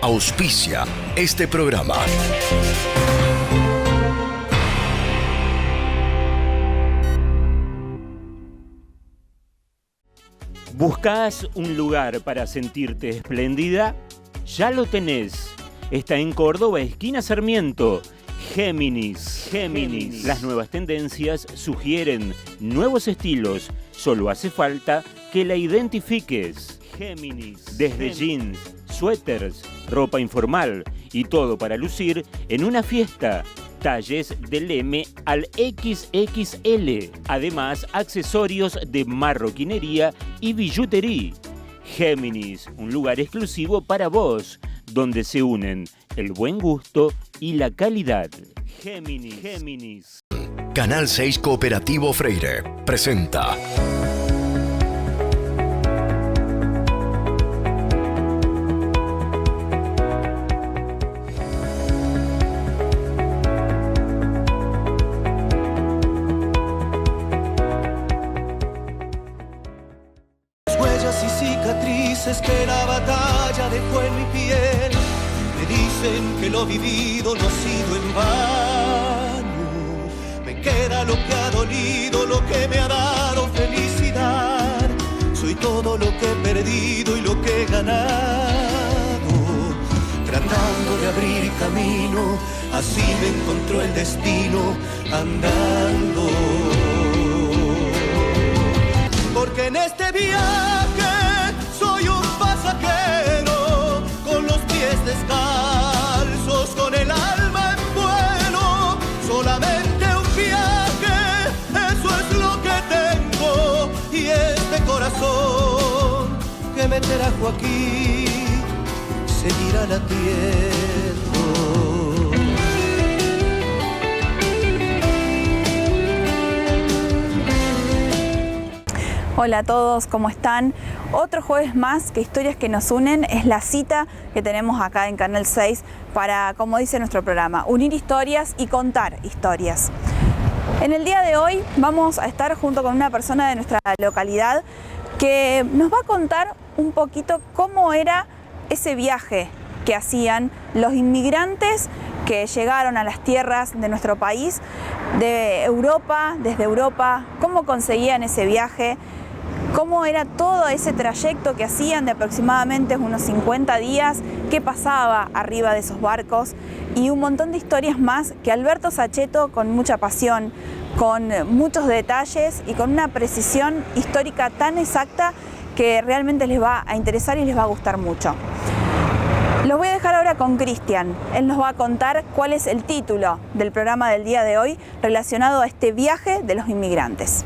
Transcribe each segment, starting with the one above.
auspicia este programa. ¿Buscás un lugar para sentirte espléndida? Ya lo tenés. Está en Córdoba, esquina Sarmiento. Géminis. Las nuevas tendencias sugieren nuevos estilos. Solo hace falta que la identifiques. Géminis. Desde jeans, suéteres, ropa informal y todo para lucir en una fiesta. Talles del M al XXL. Además, accesorios de marroquinería y billutería. Géminis, un lugar exclusivo para vos, donde se unen el buen gusto y la calidad. Géminis. Canal 6 Cooperativo Freire presenta huellas y cicatrices que la batalla dejó en mi piel. Me dicen que lo vivido no ha sido en vano. Me queda lo que ha dolido, lo que me ha dado felicidad. Soy todo lo que he perdido y lo que he ganado. Tratando de abrir camino, así me encontró el destino andando. Porque en este viaje soy un pasajero, con los pies descalzos, con el alma en vuelo. Solamente un viaje, eso es lo que tengo. Y este corazón que me trajo aquí seguirá latiendo. Hola a todos, ¿cómo están? Otro jueves más que Historias que nos unen es la cita que tenemos acá en Canal 6 para, como dice nuestro programa, unir historias y contar historias. En el día de hoy vamos a estar junto con una persona de nuestra localidad que nos va a contar un poquito cómo era ese viaje que hacían los inmigrantes que llegaron a las tierras de nuestro país, de Europa, desde Europa, cómo conseguían ese viaje, cómo era todo ese trayecto que hacían de aproximadamente unos 50 días, qué pasaba arriba de esos barcos y un montón de historias más que Alberto Saccheto, con mucha pasión, con muchos detalles y con una precisión histórica tan exacta que realmente les va a interesar y les va a gustar mucho. Los voy a dejar ahora con Cristian. Él nos va a contar cuál es el título del programa del día de hoy relacionado a este viaje de los inmigrantes.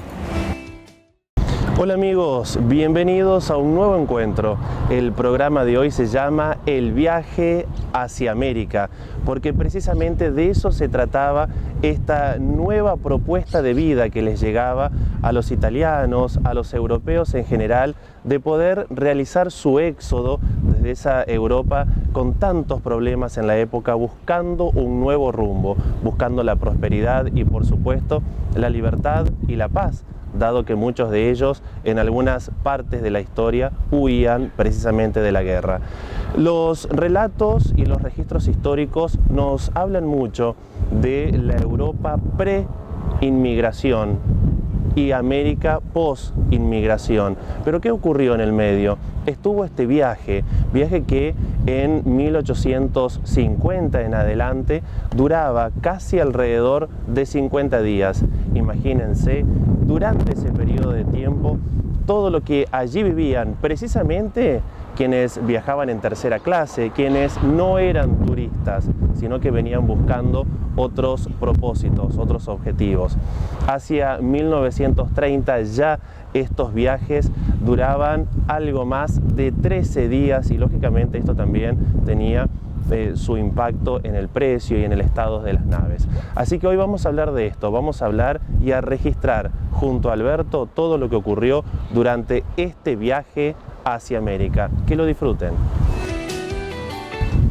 Hola amigos, bienvenidos a un nuevo encuentro. El programa de hoy se llama El viaje hacia América, porque precisamente de eso se trataba esta nueva propuesta de vida que les llegaba a los italianos, a los europeos en general, de poder realizar su éxodo desde esa Europa con tantos problemas en la época, buscando un nuevo rumbo, buscando la prosperidad y por supuesto la libertad y la paz, dado que muchos de ellos en algunas partes de la historia huían precisamente de la guerra. Los relatos y los registros históricos nos hablan mucho de la Europa pre-inmigración y América post-inmigración. Pero ¿qué ocurrió en el medio? Estuvo este viaje que en 1850 en adelante duraba casi alrededor de 50 días. Imagínense, durante ese periodo de tiempo, todo lo que allí vivían, precisamente quienes viajaban en tercera clase, quienes no eran turistas, sino que venían buscando otros propósitos, otros objetivos. Hacia 1930 ya estos viajes duraban algo más de 13 días y lógicamente esto también tenía su impacto en el precio y en el estado de las naves. Así que hoy vamos a hablar de esto, vamos a hablar y a registrar junto a Alberto todo lo que ocurrió durante este viaje hacia América. Que lo disfruten.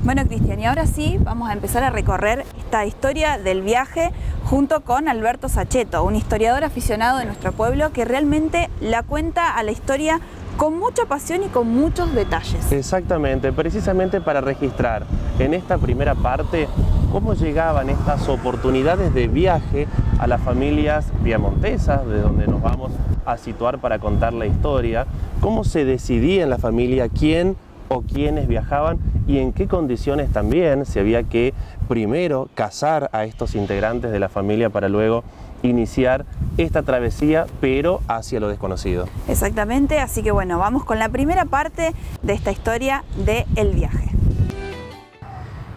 Bueno, Cristian, y ahora sí vamos a empezar a recorrer esta historia del viaje junto con Alberto Saccheto, un historiador aficionado de nuestro pueblo que realmente la cuenta a la historia con mucha pasión y con muchos detalles. Exactamente, precisamente para registrar en esta primera parte cómo llegaban estas oportunidades de viaje a las familias piamontesas, de donde nos vamos a situar para contar la historia, cómo se decidía en la familia quién o quiénes viajaban y en qué condiciones también se había que primero casar a estos integrantes de la familia para luego iniciar esta travesía, pero hacia lo desconocido. Exactamente, así que bueno, vamos con la primera parte de esta historia de El Viaje.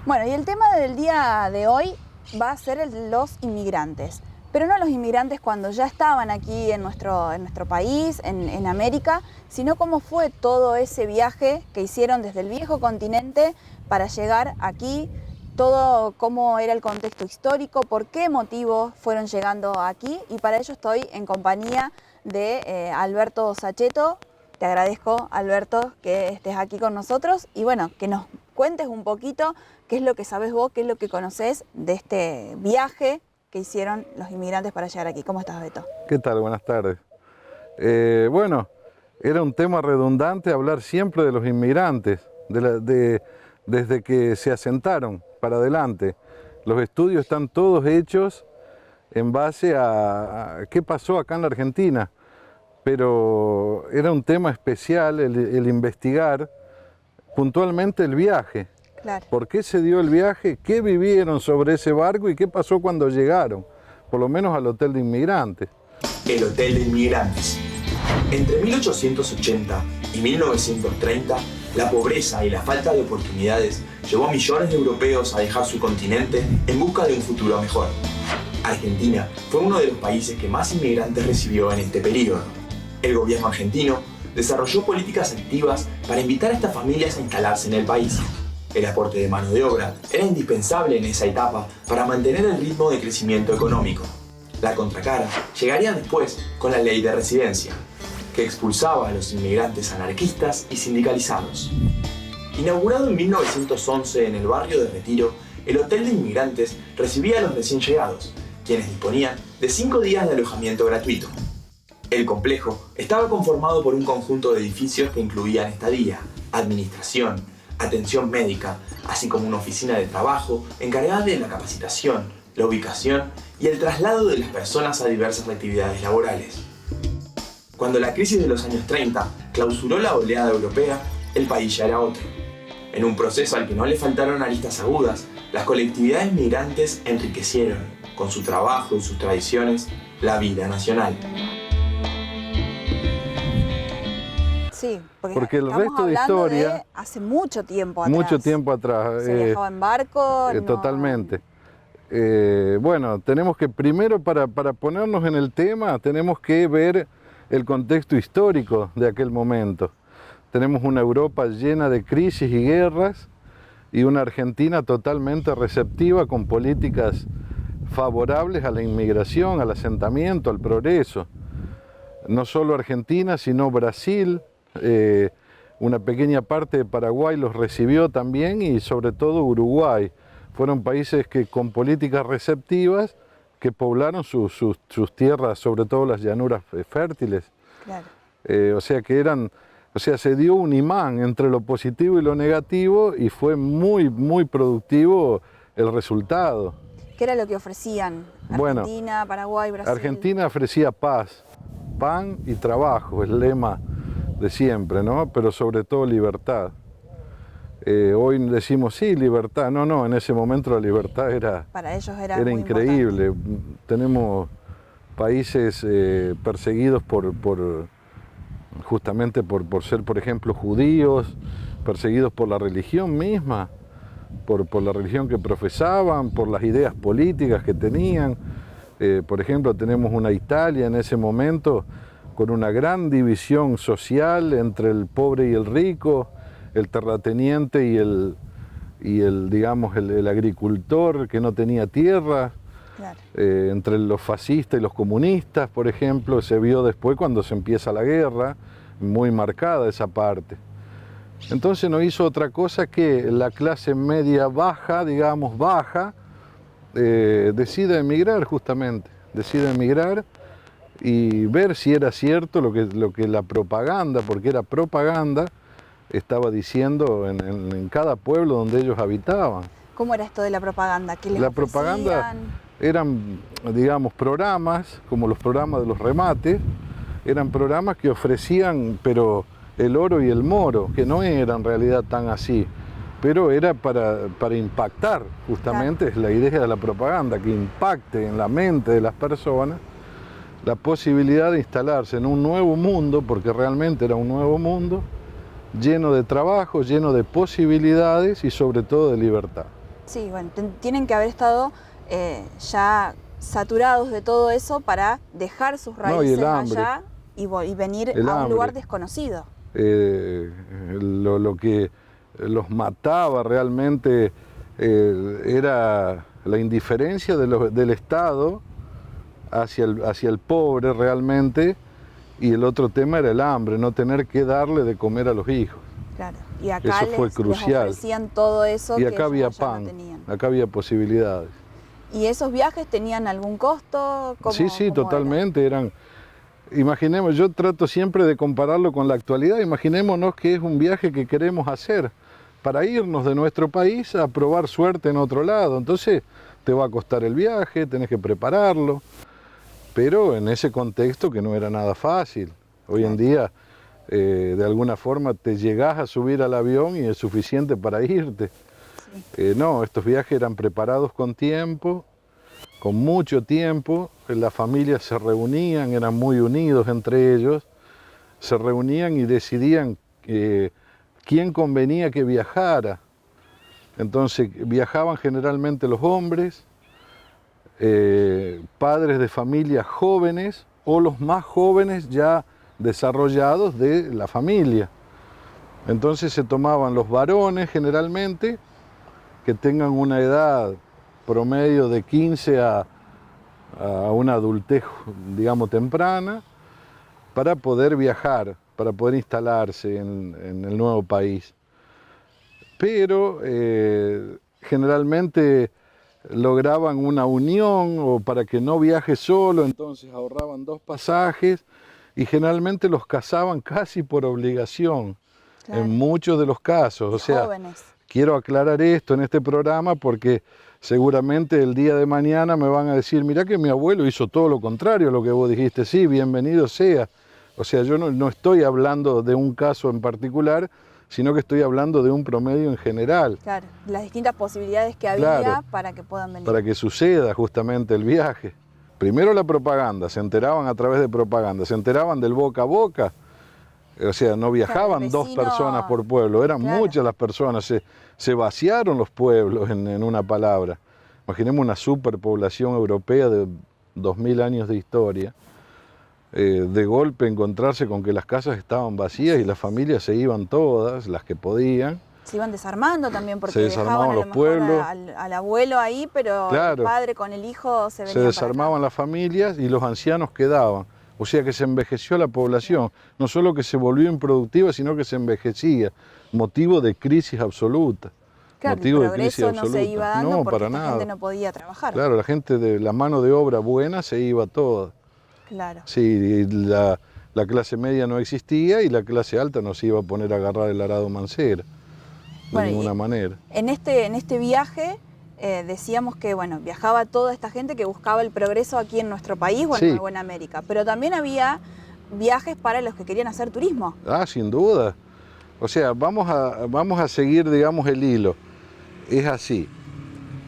Bueno, y el tema del día de hoy va a ser los inmigrantes, pero no los inmigrantes cuando ya estaban aquí en nuestro país, en América, sino cómo fue todo ese viaje que hicieron desde el viejo continente para llegar aquí, todo cómo era el contexto histórico, por qué motivo fueron llegando aquí, y para ello estoy en compañía de Alberto Saccheto. Te agradezco, Alberto, que estés aquí con nosotros y bueno, que nos cuentes un poquito qué es lo que sabes vos, qué es lo que conocés de este viaje que hicieron los inmigrantes para llegar aquí. ¿Cómo estás, Beto? ¿Qué tal? Buenas tardes. Bueno, era un tema redundante hablar siempre de los inmigrantes, desde que se asentaron para adelante. Los estudios están todos hechos en base a qué pasó acá en la Argentina, pero era un tema especial el investigar puntualmente el viaje. Claro. ¿Por qué se dio el viaje? ¿Qué vivieron sobre ese barco y qué pasó cuando llegaron? Por lo menos al Hotel de Inmigrantes. El Hotel de Inmigrantes. Entre 1880 y 1930, la pobreza y la falta de oportunidades llevó a millones de europeos a dejar su continente en busca de un futuro mejor. Argentina fue uno de los países que más inmigrantes recibió en este periodo. El gobierno argentino desarrolló políticas activas para invitar a estas familias a instalarse en el país. El aporte de mano de obra era indispensable en esa etapa para mantener el ritmo de crecimiento económico. La contracara llegaría después con la Ley de Residencia, que expulsaba a los inmigrantes anarquistas y sindicalizados. Inaugurado en 1911 en el barrio de Retiro, el Hotel de Inmigrantes recibía a los recién llegados, quienes disponían de 5 días de alojamiento gratuito. El complejo estaba conformado por un conjunto de edificios que incluían estadía, administración, atención médica, así como una oficina de trabajo encargada de la capacitación, la ubicación y el traslado de las personas a diversas actividades laborales. Cuando la crisis de los años 30 clausuró la oleada europea, el país ya era otro. En un proceso al que no le faltaron aristas agudas, las colectividades migrantes enriquecieron, con su trabajo y sus tradiciones, la vida nacional. Sí, porque el resto de hablando historia de hace mucho tiempo atrás. Mucho tiempo atrás. Se viajaba en barco. No... Totalmente. Bueno, tenemos que primero, para ponernos en el tema, tenemos que ver el contexto histórico de aquel momento. Tenemos una Europa llena de crisis y guerras y una Argentina totalmente receptiva con políticas favorables a la inmigración, al asentamiento, al progreso. No solo Argentina, sino Brasil, una pequeña parte de Paraguay los recibió también y sobre todo Uruguay. Fueron países que con políticas receptivas que poblaron sus tierras, sobre todo las llanuras fértiles. Claro. O sea, se dio un imán entre lo positivo y lo negativo y fue muy, muy productivo el resultado. ¿Qué era lo que ofrecían? Argentina, bueno, Paraguay, Brasil. Argentina ofrecía paz, pan y trabajo, el lema de siempre, ¿no? Pero sobre todo libertad. Hoy decimos sí, libertad. No, en ese momento la libertad para ellos era muy increíble. Importante. Tenemos países perseguidos justamente por ser, por ejemplo, judíos, perseguidos por la religión misma, por la religión que profesaban, por las ideas políticas que tenían. Por ejemplo, tenemos una Italia en ese momento con una gran división social entre el pobre y el rico, el terrateniente y el agricultor que no tenía tierra. Claro. Entre los fascistas y los comunistas, por ejemplo, se vio después cuando se empieza la guerra, muy marcada esa parte. Entonces no hizo otra cosa que la clase media baja, digamos baja, decide emigrar justamente, decide emigrar y ver si era cierto lo que la propaganda, porque era propaganda, estaba diciendo en cada pueblo donde ellos habitaban. ¿Cómo era esto de la propaganda? ¿Qué les La ofrecían? propaganda eran, digamos, programas, como los programas de los remates, eran programas que ofrecían, pero el oro y el moro, que no era en realidad tan así, pero era para impactar, justamente, claro. Es la idea de la propaganda, que impacte en la mente de las personas la posibilidad de instalarse en un nuevo mundo, porque realmente era un nuevo mundo, lleno de trabajo, lleno de posibilidades y sobre todo de libertad. Sí, bueno, tienen que haber estado ya saturados de todo eso para dejar sus raíces allá y venir a un lugar desconocido. Lo que los mataba realmente era la indiferencia del Estado hacia el pobre realmente, y el otro tema era el hambre, no tener que darle de comer a los hijos. Claro, y acá eso fue crucial. Les ofrecían todo eso. Y acá había pan, no acá había posibilidades. ¿Y esos viajes tenían algún costo? Sí, totalmente, eran... Imaginemos, yo trato siempre de compararlo con la actualidad, imaginémonos que es un viaje que queremos hacer para irnos de nuestro país a probar suerte en otro lado. Entonces te va a costar el viaje, tenés que prepararlo, pero en ese contexto que no era nada fácil. Hoy en día, de alguna forma, te llegás a subir al avión y es suficiente para irte. Sí. No, estos viajes eran preparados con tiempo, con mucho tiempo. Las familias se reunían, eran muy unidos entre ellos, se reunían y decidían quién convenía que viajara. Entonces viajaban generalmente los hombres, padres de familias jóvenes o los más jóvenes ya desarrollados de la familia. Entonces se tomaban los varones generalmente, que tengan una edad promedio de 15 a una adultez, digamos, temprana, para poder viajar, para poder instalarse en el nuevo país. Pero generalmente lograban una unión, o para que no viaje solo, entonces ahorraban 2 pasajes y generalmente los casaban casi por obligación, claro. En muchos de los casos. O sea, jóvenes. Quiero aclarar esto en este programa porque seguramente el día de mañana me van a decir, mirá que mi abuelo hizo todo lo contrario a lo que vos dijiste. Sí, bienvenido sea. O sea, yo no estoy hablando de un caso en particular, sino que estoy hablando de un promedio en general. Claro, las distintas posibilidades que había, claro, para que puedan venir. Para que suceda justamente el viaje. Primero la propaganda, se enteraban a través de propaganda, se enteraban del boca a boca. O sea, no viajaban, claro, 2 personas por pueblo, eran, claro, muchas las personas, se vaciaron los pueblos en una palabra. Imaginemos una superpoblación europea de 2000 años de historia. De golpe encontrarse con que las casas estaban vacías y las familias se iban todas, las que podían. Se iban desarmando también porque se desarmaban los pueblos. Al abuelo ahí, pero claro, el padre con el hijo se venían. Se desarmaban las familias y los ancianos quedaban. O sea que se envejeció la población, no solo que se volvió improductiva, sino que se envejecía, motivo de crisis absoluta. Claro, motivo el progreso no se iba dando porque la gente no podía trabajar. Claro, la gente de la mano de obra buena se iba toda. Claro. Sí, la clase media no existía y la clase alta no se iba a poner a agarrar el arado mancera, de ninguna manera. En este viaje decíamos que viajaba toda esta gente que buscaba el progreso aquí en nuestro país o en América, pero también había viajes para los que querían hacer turismo. Ah, sin duda. O sea, vamos a seguir, digamos, el hilo. Es así.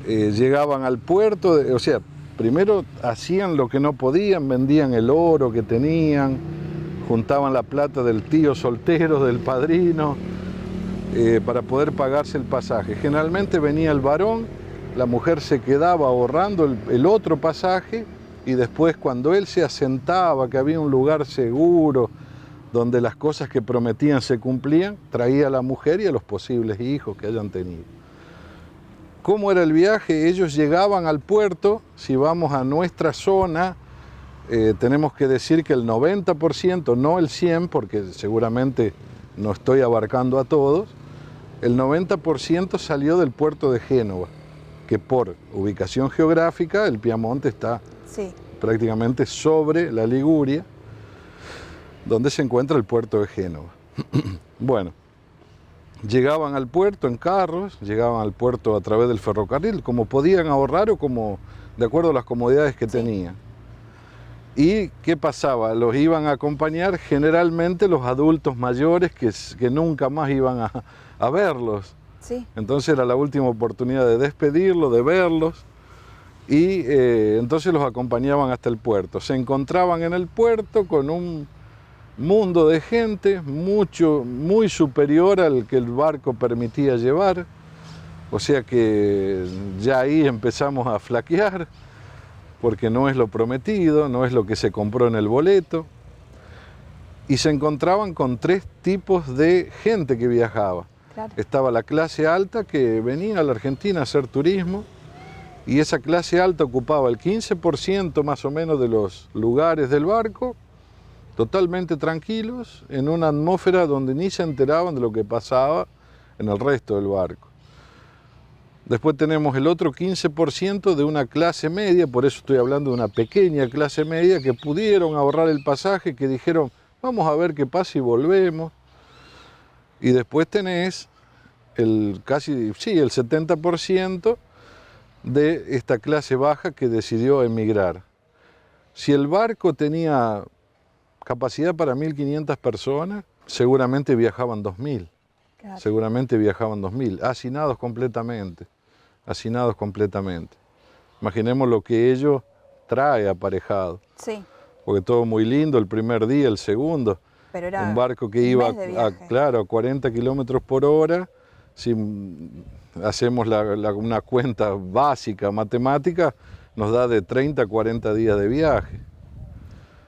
Llegaban al puerto, o sea, primero hacían lo que no podían, vendían el oro que tenían, juntaban la plata del tío soltero, del padrino, para poder pagarse el pasaje. Generalmente venía el varón, la mujer se quedaba ahorrando el otro pasaje y después cuando él se asentaba, que había un lugar seguro, donde las cosas que prometían se cumplían, traía a la mujer y a los posibles hijos que hayan tenido. ¿Cómo era el viaje? Ellos llegaban al puerto, si vamos a nuestra zona, tenemos que decir que el 90%, no el 100%, porque seguramente no estoy abarcando a todos, el 90% salió del puerto de Génova, que por ubicación geográfica el Piamonte está prácticamente sobre la Liguria, donde se encuentra el puerto de Génova. Bueno, llegaban al puerto en carros, llegaban al puerto a través del ferrocarril, como podían ahorrar o como de acuerdo a las comodidades que tenían. ¿Y qué pasaba? Los iban a acompañar generalmente los adultos mayores que nunca más iban a verlos. Sí. Entonces era la última oportunidad de despedirlos, de verlos, y entonces los acompañaban hasta el puerto. Se encontraban en el puerto con un mundo de gente muy superior al que el barco permitía llevar, o sea que ya ahí empezamos a flaquear, porque no es lo prometido, no es lo que se compró en el boleto, y se encontraban con 3 tipos de gente que viajaba. Claro. Estaba la clase alta que venía a la Argentina a hacer turismo, y esa clase alta ocupaba el 15% más o menos de los lugares del barco, totalmente tranquilos, en una atmósfera donde ni se enteraban de lo que pasaba en el resto del barco. Después tenemos el otro 15% de una clase media, por eso estoy hablando de una pequeña clase media, que pudieron ahorrar el pasaje, que dijeron, vamos a ver qué pasa y volvemos. Y después tenés el 70% de esta clase baja que decidió emigrar. Si el barco tenía capacidad para 1.500 personas, seguramente viajaban 2.000. Claro. Seguramente viajaban 2.000, hacinados completamente. Imaginemos lo que ello trae aparejado. Sí. Porque todo muy lindo, el primer día, el segundo. Pero era un barco que un iba mes de viaje. a 40 kilómetros por hora, si hacemos una cuenta básica matemática, nos da de 30 a 40 días de viaje.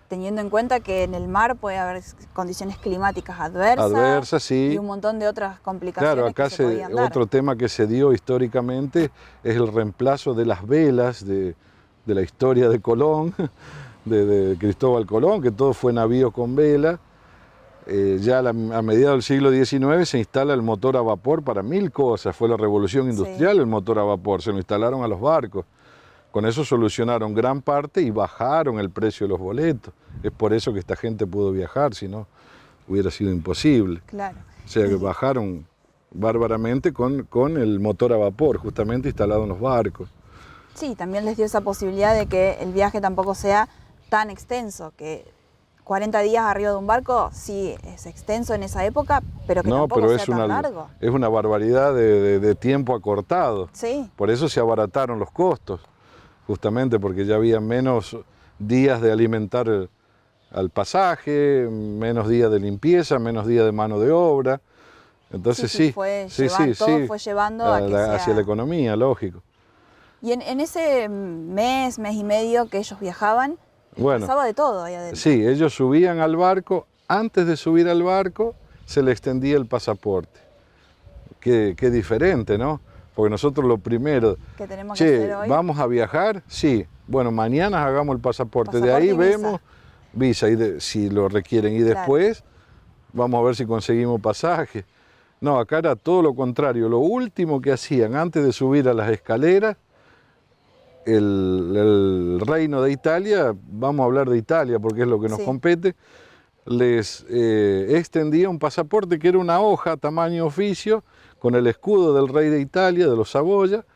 Teniendo en cuenta que en el mar puede haber condiciones climáticas adversas. Adversas, sí. Y un montón de otras complicaciones. Claro, acá que se podían dar. otro tema que se dio históricamente es el reemplazo de las velas de la historia de Colón, de Cristóbal Colón, que todo fue navío con vela. Ya a mediados del siglo XIX se instala el motor a vapor para 1000 cosas. Fue la revolución industrial, sí. El motor a vapor, se lo instalaron a los barcos. Con eso solucionaron gran parte y bajaron el precio de los boletos. Es por eso que esta gente pudo viajar, si no hubiera sido imposible. Claro. O sea que bajaron bárbaramente con el motor a vapor, justamente instalado en los barcos. Sí, también les dio esa posibilidad de que el viaje tampoco sea tan extenso, que 40 días arriba de un barco sí es extenso en esa época, pero que tampoco sea tan largo. Es una barbaridad de tiempo acortado. Sí. Por eso se abarataron los costos. Justamente porque ya había menos días de alimentar al pasaje, menos días de limpieza, menos días de mano de obra. Entonces todo fue llevando a que hacia la economía, lógico. Y en ese mes y medio que ellos viajaban, pasaba de todo ahí adentro. Sí, ellos subían al barco, antes de subir al barco se le extendía el pasaporte. Qué diferente, ¿no? Porque nosotros lo primero, que tenemos que hacer hoy. ¿Vamos a viajar? Sí. Bueno, mañana hagamos el pasaporte. De ahí vemos visa si lo requieren. Y después vamos a ver si conseguimos pasaje. No, acá era todo lo contrario. Lo último que hacían antes de subir a las escaleras, el reino de Italia, vamos a hablar de Italia porque es lo que nos compete, les extendía un pasaporte que era una hoja tamaño oficio, con el escudo del rey de Italia, de los Saboya,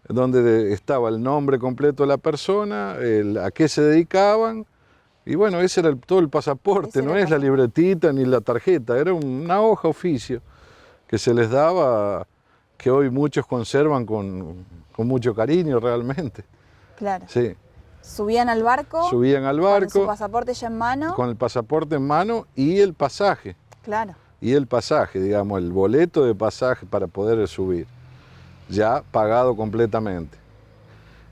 donde estaba el nombre completo de la persona, a qué se dedicaban, y bueno, ese era todo el pasaporte, no es la libretita ni la tarjeta, era una hoja oficio que se les daba, que hoy muchos conservan con mucho cariño realmente. Claro. Sí. Subían al barco. Con su pasaporte ya en mano. Con el pasaporte en mano y el pasaje. Claro. Y el pasaje, digamos, el boleto de pasaje para poder subir, ya pagado completamente.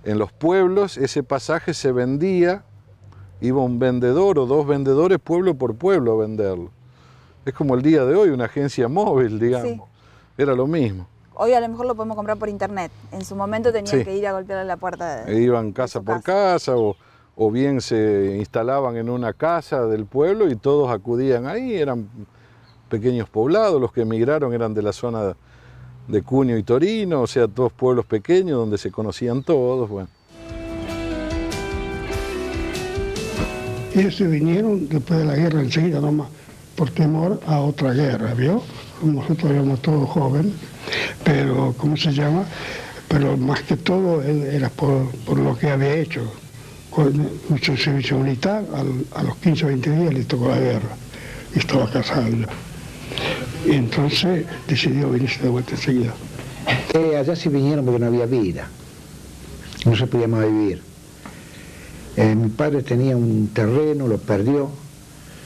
En los pueblos ese pasaje se vendía, iba un vendedor o 2 vendedores pueblo por pueblo a venderlo. Es como el día de hoy, una agencia móvil, digamos. Sí. Era lo mismo. Hoy a lo mejor lo podemos comprar por internet. En su momento tenían que ir a golpear a la puerta. Iban casa por casa o bien se instalaban en una casa del pueblo y todos acudían ahí, eran pequeños poblados, los que emigraron eran de la zona de Cuneo y Torino, o sea, todos pueblos pequeños donde se conocían todos. Bueno. Ellos se vinieron después de la guerra enseguida nomás, por temor a otra guerra, ¿vio? Nosotros éramos todos jóvenes, pero, ¿cómo se llama? Pero más que todo era por lo que había hecho. Con nuestro servicio militar, a los 15 o 20 días le tocó la guerra, y estaba casado ya. Y entonces decidió venirse de vuelta enseguida. Allá sí vinieron porque no había vida, no se podía más vivir. Mi padre tenía un terreno, lo perdió,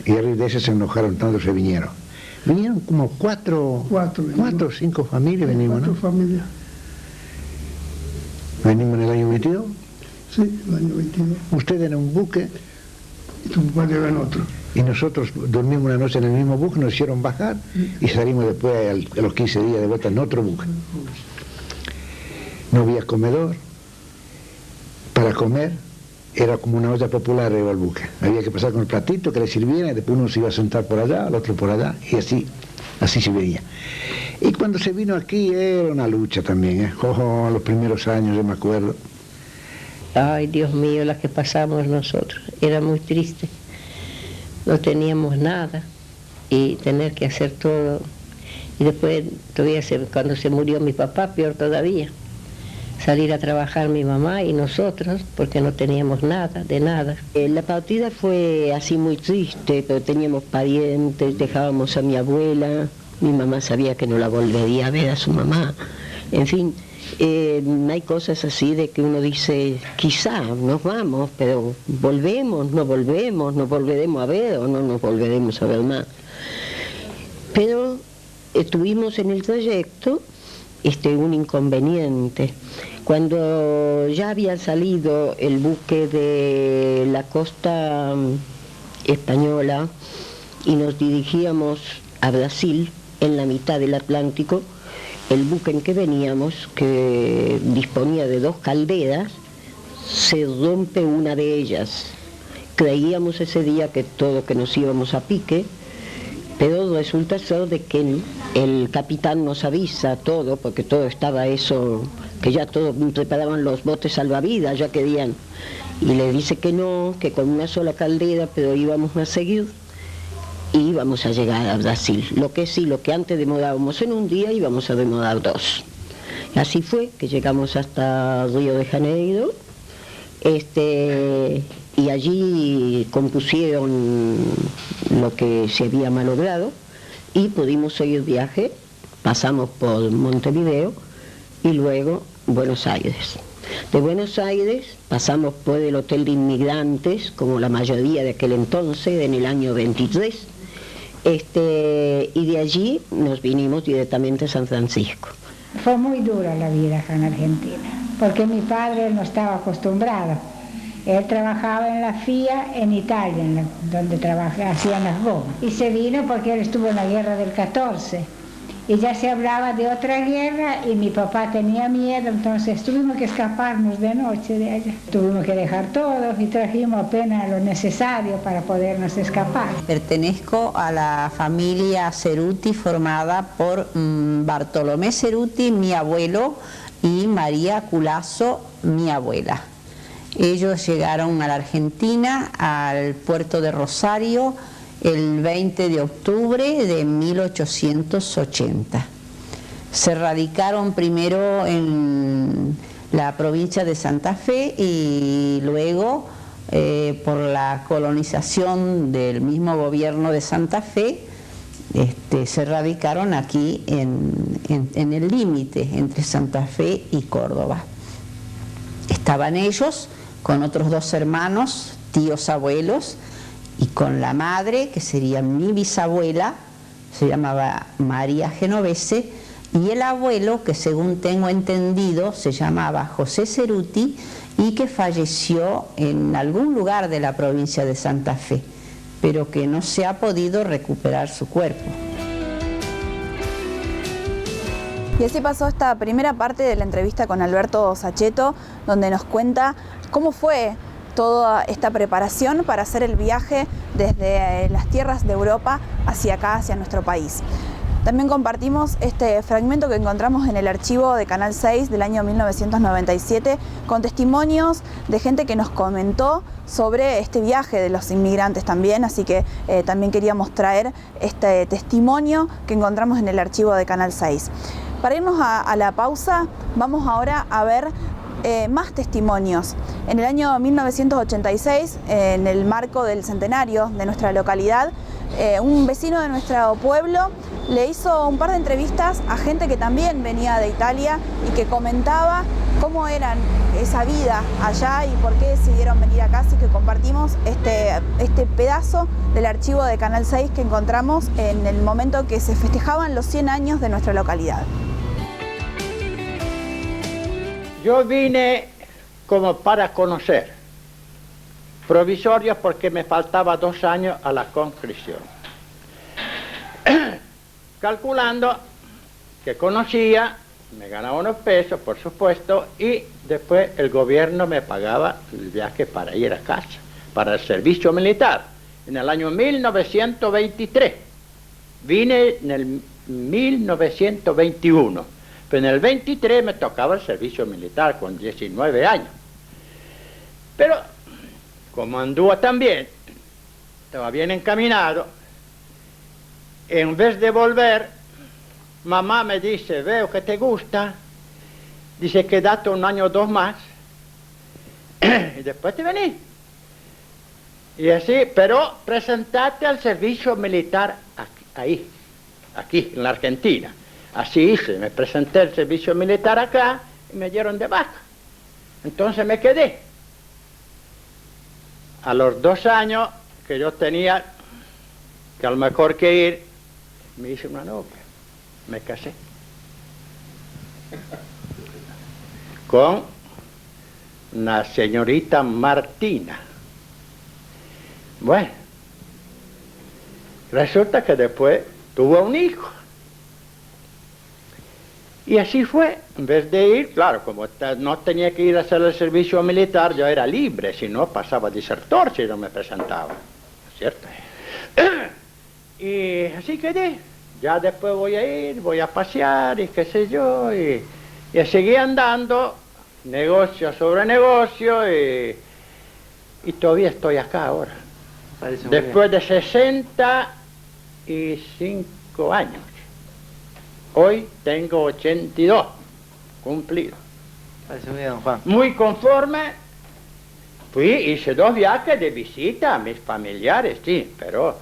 y de ese se enojaron tanto, se vinieron. Vinieron como cuatro o cinco familias, venimos, ¿no? 4 familias. ¿Venimos en el año 22? Sí, el año 22. Usted en un buque. Y tu papá llegó en otro. Y nosotros dormimos una noche en el mismo buque, nos hicieron bajar y salimos después a los 15 días de vuelta en otro buque. No había comedor. Para comer era como una olla popular arriba del buque. Había que pasar con el platito que le sirviera y después uno se iba a sentar por allá, el otro por allá, y así se veía. Y cuando se vino aquí era una lucha también, los primeros años, yo me acuerdo. Ay, Dios mío, las que pasamos nosotros. Era muy triste. No teníamos nada y tener que hacer todo. Y después, todavía cuando se murió mi papá, peor todavía. Salir a trabajar mi mamá y nosotros, porque no teníamos nada, de nada. La partida fue así muy triste, pero teníamos parientes, dejábamos a mi abuela, mi mamá sabía que no la volvería a ver a su mamá. En fin, hay cosas así de que uno dice, quizá nos vamos, pero volvemos, nos volveremos a ver o no nos volveremos a ver más. Pero tuvimos en el trayecto un inconveniente. Cuando ya había salido el buque de la costa española y nos dirigíamos a Brasil, en la mitad del Atlántico, el buque en que veníamos, que disponía de 2 calderas, se rompe una de ellas. Creíamos ese día que nos íbamos a pique, pero resulta ser de que el capitán nos avisa todo, porque todo estaba eso, que ya todos preparaban los botes salvavidas, ya querían, y le dice que no, que con una sola caldera, pero íbamos a seguir y íbamos a llegar a Brasil. Lo que antes demorábamos en un día, íbamos a demorar 2. Así fue que llegamos hasta Río de Janeiro, y allí compusieron lo que se había malogrado y pudimos seguir viaje, pasamos por Montevideo y luego Buenos Aires. De Buenos Aires pasamos por el Hotel de Inmigrantes, como la mayoría de aquel entonces, en el año 23, y de allí nos vinimos directamente a San Francisco. Fue muy dura la vida acá en Argentina, porque mi padre no estaba acostumbrado. Él trabajaba en la FIA en Italia, donde hacían las gomas. Y se vino porque él estuvo en la guerra del 14. Y ya se hablaba de otra guerra y mi papá tenía miedo, entonces tuvimos que escaparnos de noche de allá. Tuvimos que dejar todo y trajimos apenas lo necesario para podernos escapar. Pertenezco a la familia Ceruti formada por Bartolomé Ceruti, mi abuelo, y María Culazo, mi abuela. Ellos llegaron a la Argentina, al puerto de Rosario, el 20 de octubre de 1880. Se radicaron primero en la provincia de Santa Fe y luego, por la colonización del mismo gobierno de Santa Fe, se radicaron aquí en el límite entre Santa Fe y Córdoba. Estaban ellos con otros 2 hermanos, tíos abuelos, y con la madre, que sería mi bisabuela, se llamaba María Genovese, y el abuelo, que según tengo entendido, se llamaba José Ceruti, y que falleció en algún lugar de la provincia de Santa Fe, pero que no se ha podido recuperar su cuerpo. Y así pasó esta primera parte de la entrevista con Alberto Saccheto, donde nos cuenta cómo fue toda esta preparación para hacer el viaje desde las tierras de Europa hacia acá, hacia nuestro país. También compartimos este fragmento que encontramos en el archivo de Canal 6 del año 1997 con testimonios de gente que nos comentó sobre este viaje de los inmigrantes también, así que también queríamos traer este testimonio que encontramos en el archivo de Canal 6. Para irnos a la pausa, vamos ahora a ver más testimonios. En el año 1986, en el marco del centenario de nuestra localidad, un vecino de nuestro pueblo le hizo un par de entrevistas a gente que también venía de Italia y que comentaba cómo era esa vida allá y por qué decidieron venir acá, así que compartimos este pedazo del archivo de Canal 6 que encontramos en el momento que se festejaban los 100 años de nuestra localidad. Yo vine como para conocer, provisorio porque me faltaba 2 años a la conscripción. Calculando que conocía, me ganaba unos pesos, por supuesto, y después el gobierno me pagaba el viaje para ir a casa, para el servicio militar, en el año 1923. Vine en el 1921. Pero en el 23 me tocaba el servicio militar con 19 años. Pero como anduvo tan bien, estaba bien encaminado, en vez de volver, mamá me dice, veo que te gusta, dice, quédate 1 año o 2 más, y después te venís. Y así, pero presentate al servicio militar aquí, en la Argentina. Así hice, me presenté al servicio militar acá y me dieron de baja. Entonces me quedé. A los 2 años que yo tenía, que a lo mejor que ir, me hice una novia, me casé. Con una señorita Martina. Bueno, resulta que después tuvo un hijo. Y así fue, en vez de ir, claro, como no tenía que ir a hacer el servicio militar, yo era libre, si no pasaba desertor si no me presentaba, ¿cierto? Y así quedé, ya después voy a ir, voy a pasear y qué sé yo, y seguí andando, negocio sobre negocio, y todavía estoy acá ahora. Después de 65 años. Hoy tengo 82, cumplido. Parece muy bien, don Juan. Muy conforme. Hice 2 viajes de visita a mis familiares, sí, pero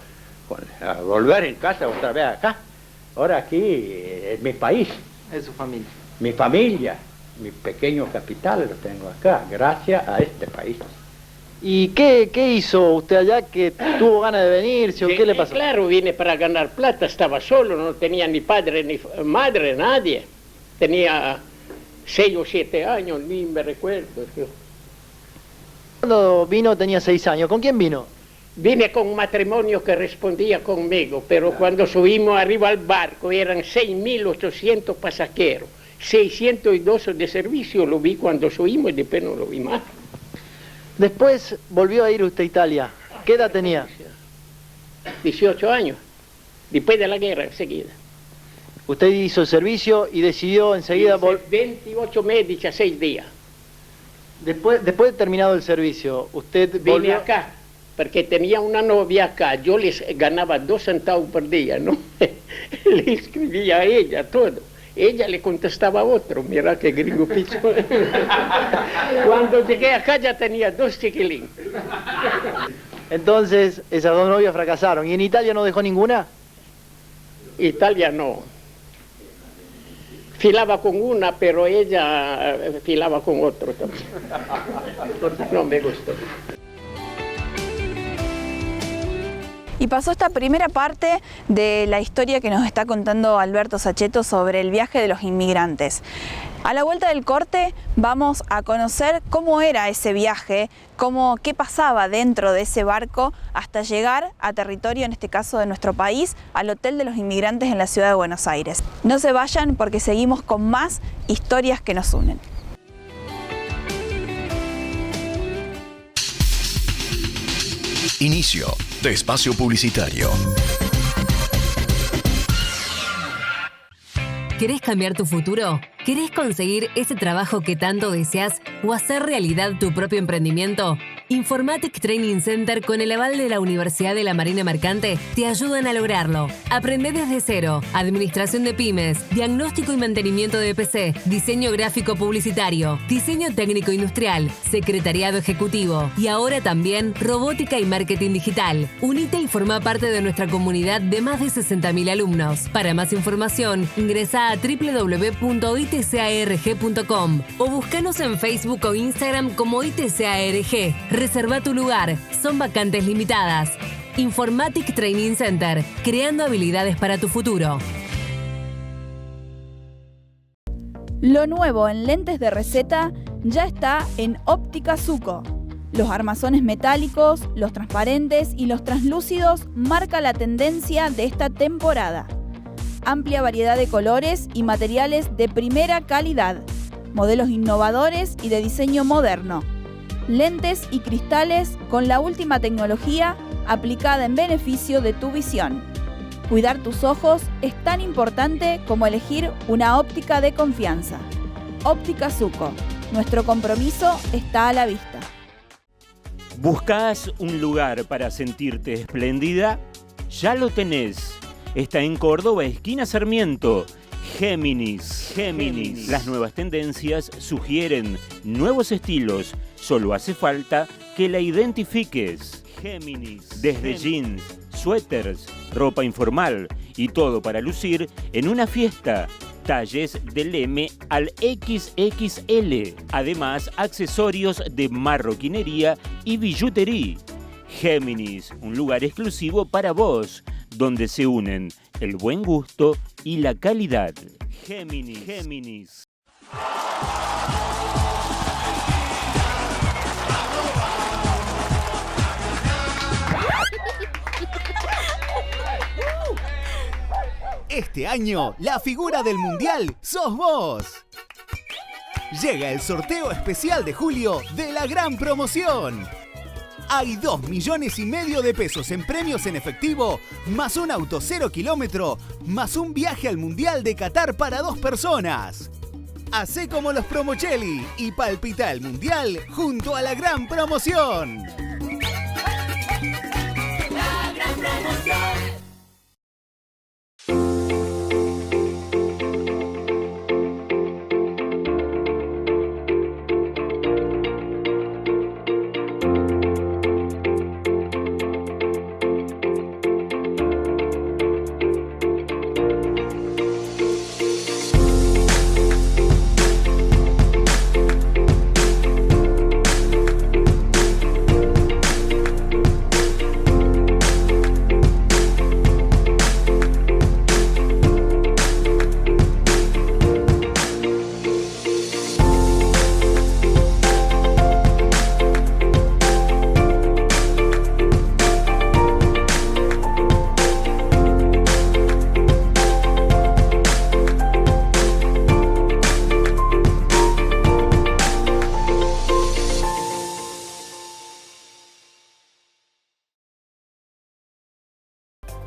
a volver en casa otra vez acá. Ahora aquí es mi país. Es su familia. Mi familia, mi pequeño capital lo tengo acá, gracias a este país. ¿Y qué hizo usted allá que tuvo ganas de venirse o qué le pasó? Claro, vine para ganar plata, estaba solo, no tenía ni padre ni madre, nadie. Tenía 6 o 7 años, ni me recuerdo. Cuando vino tenía 6 años, ¿con quién vino? Vine con un matrimonio que respondía conmigo, pero cuando subimos arriba al barco eran 6.800 pasajeros, 602 de servicio, lo vi cuando subimos y después no lo vi más. Después volvió a ir usted a Italia. ¿Qué edad tenía? 18 años, después de la guerra enseguida. Usted hizo el servicio y decidió enseguida volver. 28 meses, 16 días. Después de terminado el servicio, usted volvió. Vine acá, porque tenía una novia acá, yo les ganaba 2 centavos por día, ¿no? Le escribía a ella todo. Ella le contestaba a otro, mira qué gringo picho. Cuando llegué acá ya tenía 2 chiquilín. Entonces, esas 2 novias fracasaron. ¿Y en Italia no dejó ninguna? Italia no. Filaba con una, pero ella filaba con otro también. No me gustó. Y pasó esta primera parte de la historia que nos está contando Alberto Sachetto sobre el viaje de los inmigrantes. A la vuelta del corte vamos a conocer cómo era ese viaje, qué pasaba dentro de ese barco hasta llegar a territorio, en este caso de nuestro país, al Hotel de los Inmigrantes en la ciudad de Buenos Aires. No se vayan porque seguimos con más historias que nos unen. Inicio de espacio publicitario. ¿Querés cambiar tu futuro? ¿Querés conseguir ese trabajo que tanto deseas o hacer realidad tu propio emprendimiento? Informatic Training Center, con el aval de la Universidad de la Marina Mercante, te ayudan a lograrlo. Aprende desde cero: administración de pymes, diagnóstico y mantenimiento de PC, diseño gráfico publicitario, diseño técnico industrial, secretariado ejecutivo y ahora también robótica y marketing digital. Unite y forma parte de nuestra comunidad de más de 60.000 alumnos. Para más información, ingresa a www.itcarg.com o búscanos en Facebook o Instagram como ITCARG. Reserva tu lugar, son vacantes limitadas. Informatic Training Center, creando habilidades para tu futuro. Lo nuevo en lentes de receta ya está en Óptica Zucco. Los armazones metálicos, los transparentes y los translúcidos marcan la tendencia de esta temporada. Amplia variedad de colores y materiales de primera calidad, modelos innovadores y de diseño moderno. Lentes y cristales con la última tecnología aplicada en beneficio de tu visión. Cuidar tus ojos es tan importante como elegir una óptica de confianza. Óptica Zucco. Nuestro compromiso está a la vista. ¿Buscas un lugar para sentirte espléndida? Ya lo tenés. Está en Córdoba, esquina Sarmiento. Géminis. Las nuevas tendencias sugieren nuevos estilos. Solo hace falta que la identifiques. Géminis. Desde jeans, suéteres, ropa informal y todo para lucir en una fiesta. Talles del M al XXL. Además, accesorios de marroquinería y billutería. Géminis, un lugar exclusivo para vos, donde se unen el buen gusto y la calidad. Géminis. Este año, la figura del Mundial sos vos. Llega el sorteo especial de julio de la gran promoción. Hay 2,5 millones de pesos en premios en efectivo, más un auto 0 kilómetro, más un viaje al Mundial de Qatar para 2 personas. Hacé como los Promocelli y palpita el Mundial junto a la gran promoción. La gran promoción.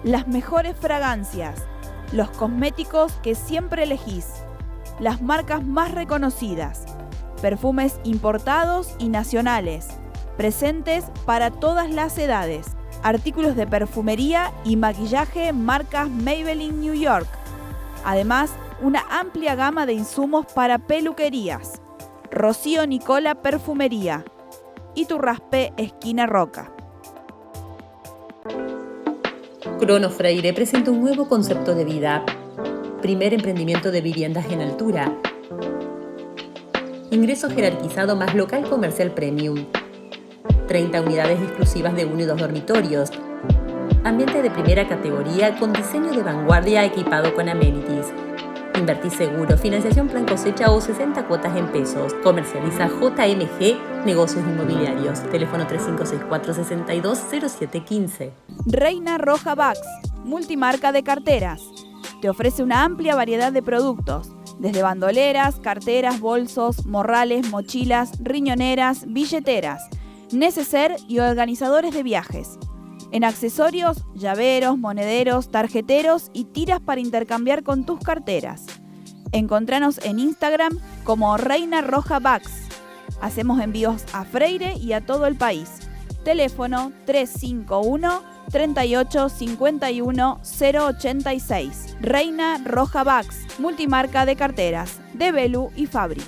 Las mejores fragancias, los cosméticos que siempre elegís, las marcas más reconocidas, perfumes importados y nacionales, presentes para todas las edades, artículos de perfumería y maquillaje marcas Maybelline New York. Además, una amplia gama de insumos para peluquerías. Rocío Nicola Perfumería. Iturraspe, esquina Roca. Crono Freire presenta un nuevo concepto de vida. Primer emprendimiento de viviendas en altura. Ingreso jerarquizado más local comercial premium. 30 unidades exclusivas de 1 y 2 dormitorios. Ambiente de primera categoría con diseño de vanguardia equipado con amenities. Invertís seguro, financiación plan cosecha o 60 cuotas en pesos. Comercializa JMG Negocios Inmobiliarios. Teléfono 3564-620715. Reina Roja Bags, multimarca de carteras. Te ofrece una amplia variedad de productos, desde bandoleras, carteras, bolsos, morrales, mochilas, riñoneras, billeteras, neceser y organizadores de viajes. En accesorios, llaveros, monederos, tarjeteros y tiras para intercambiar con tus carteras. Encontranos en Instagram como Reina Roja Vax. Hacemos envíos a Freire y a todo el país. Teléfono 351 38 51 086. Reina Roja Vax, multimarca de carteras de Belu y Fabri.